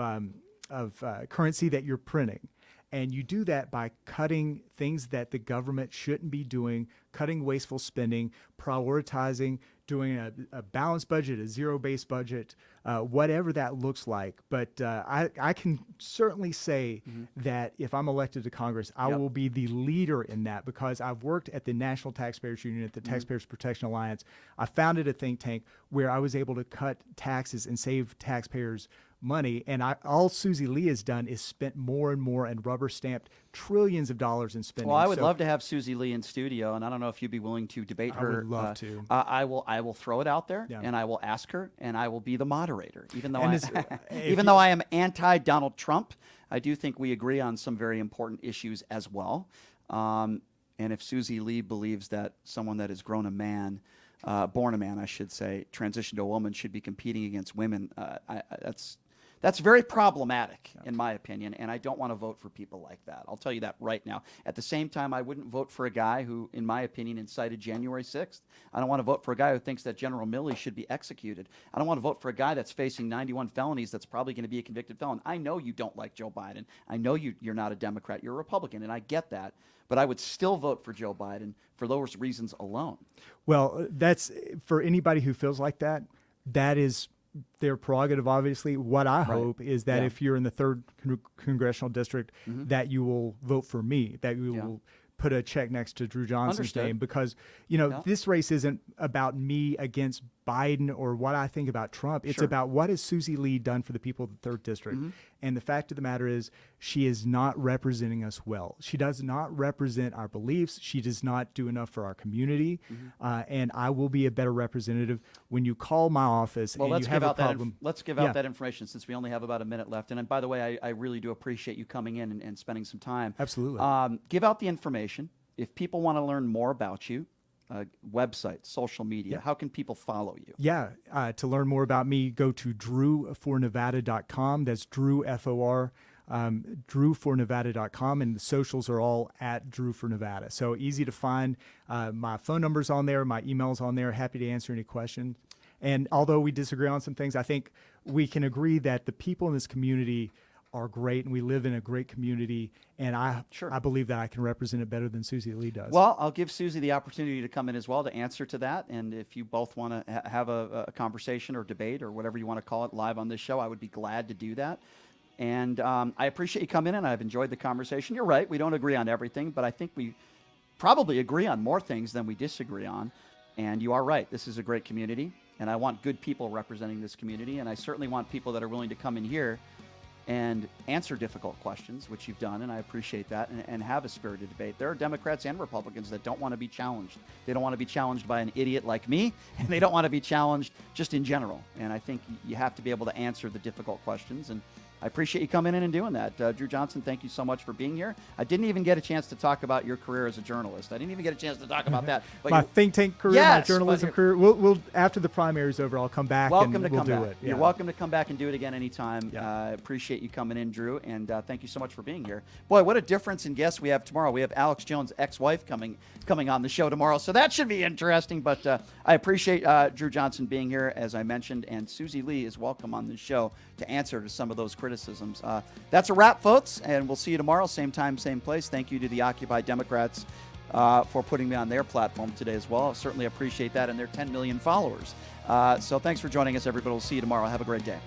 currency that you're printing. And you do that by cutting things that the government shouldn't be doing, cutting wasteful spending, prioritizing, doing a balanced budget, a zero-based budget, whatever that looks like. But I can certainly say that if I'm elected to Congress, I will be the leader in that, because I've worked at the National Taxpayers Union, at the Taxpayers Protection Alliance. I founded a think tank where I was able to cut taxes and save taxpayers money, and all Susie Lee has done is spent more and more and rubber stamped trillions of dollars in spending. Well, I would love to have Susie Lee in studio, and I don't know if you'd be willing to debate her. I would love to. I will throw it out there, and I will ask her, and I will be the moderator. Even though I am anti-Donald Trump, I do think we agree on some very important issues as well. And if Susie Lee believes that someone that has grown a man, born a man, I should say, transitioned to a woman, should be competing against women, that's very problematic, in my opinion, and I don't want to vote for people like that. I'll tell you that right now. At the same time, I wouldn't vote for a guy who, in my opinion, incited January 6th. I don't want to vote for a guy who thinks that General Milley should be executed. I don't want to vote for a guy that's facing 91 felonies that's probably going to be a convicted felon. I know you don't like Joe Biden. I know you're not a Democrat. You're a Republican, and I get that. But I would still vote for Joe Biden for those reasons alone. Well, that's for anybody who feels like that. That is their prerogative, obviously. What I hope is that if you're in the 3rd Congressional District, that you will vote for me, that you will put a check next to Drew Johnson's name, because, this race isn't about me against Biden or what I think about Trump. It's Sure. about what has Susie Lee done for the people of the 3rd District. And the fact of the matter is she is not representing us well. She does not represent our beliefs. She does not do enough for our community. And I will be a better representative when you call my office Well, and let's you give have a out that problem. let's give out that information since we only have about a minute left. And by the way, I really do appreciate you coming in and spending some time. Absolutely. Give out the information. If people want to learn more about you, website, social media, how can people follow you? Yeah, to learn more about me, go to drewfornevada.com. That's Drew, F-O-R, drewfornevada.com, and the socials are all at Drew for Nevada. So easy to find. My phone number's on there, my email's on there. Happy to answer any questions. And although we disagree on some things, I think we can agree that the people in this community are great, and we live in a great community, and I believe that I can represent it better than Susie Lee does. Well, I'll give Susie the opportunity to come in as well to answer to that, and if you both want to have a conversation or debate or whatever you want to call it live on this show, I would be glad to do that. And I appreciate you coming in, and I've enjoyed the conversation. You're right, we don't agree on everything, but I think we probably agree on more things than we disagree on, and you are right. This is a great community, and I want good people representing this community, and I certainly want people that are willing to come in here and answer difficult questions, which you've done, and I appreciate that, and have a spirited debate. There are Democrats and Republicans that don't want to be challenged. They don't want to be challenged by an idiot like me, and they don't want to be challenged just in general. And I think you have to be able to answer the difficult questions, and I appreciate you coming in and doing that. Drew Johnson, thank you so much for being here. I didn't even get a chance to talk about your career as a journalist. I didn't even get a chance to talk about that. But my think tank career, yes, my journalism career. We'll after the primary's over, I'll come back welcome and to we'll come do back. it. You're welcome to come back and do it again anytime. I appreciate you coming in, Drew, and thank you so much for being here. Boy, what a difference in guests we have tomorrow. We have Alex Jones' ex-wife coming on the show tomorrow, so that should be interesting. But I appreciate Drew Johnson being here, as I mentioned, and Susie Lee is welcome on the show to answer to some of those criticisms. That's a wrap, folks, and we'll see you tomorrow, same time, same place. Thank you to the Occupy Democrats for putting me on their platform today as well. I certainly appreciate that, and their 10 million followers. So thanks for joining us, everybody. We'll see you tomorrow. Have a great day.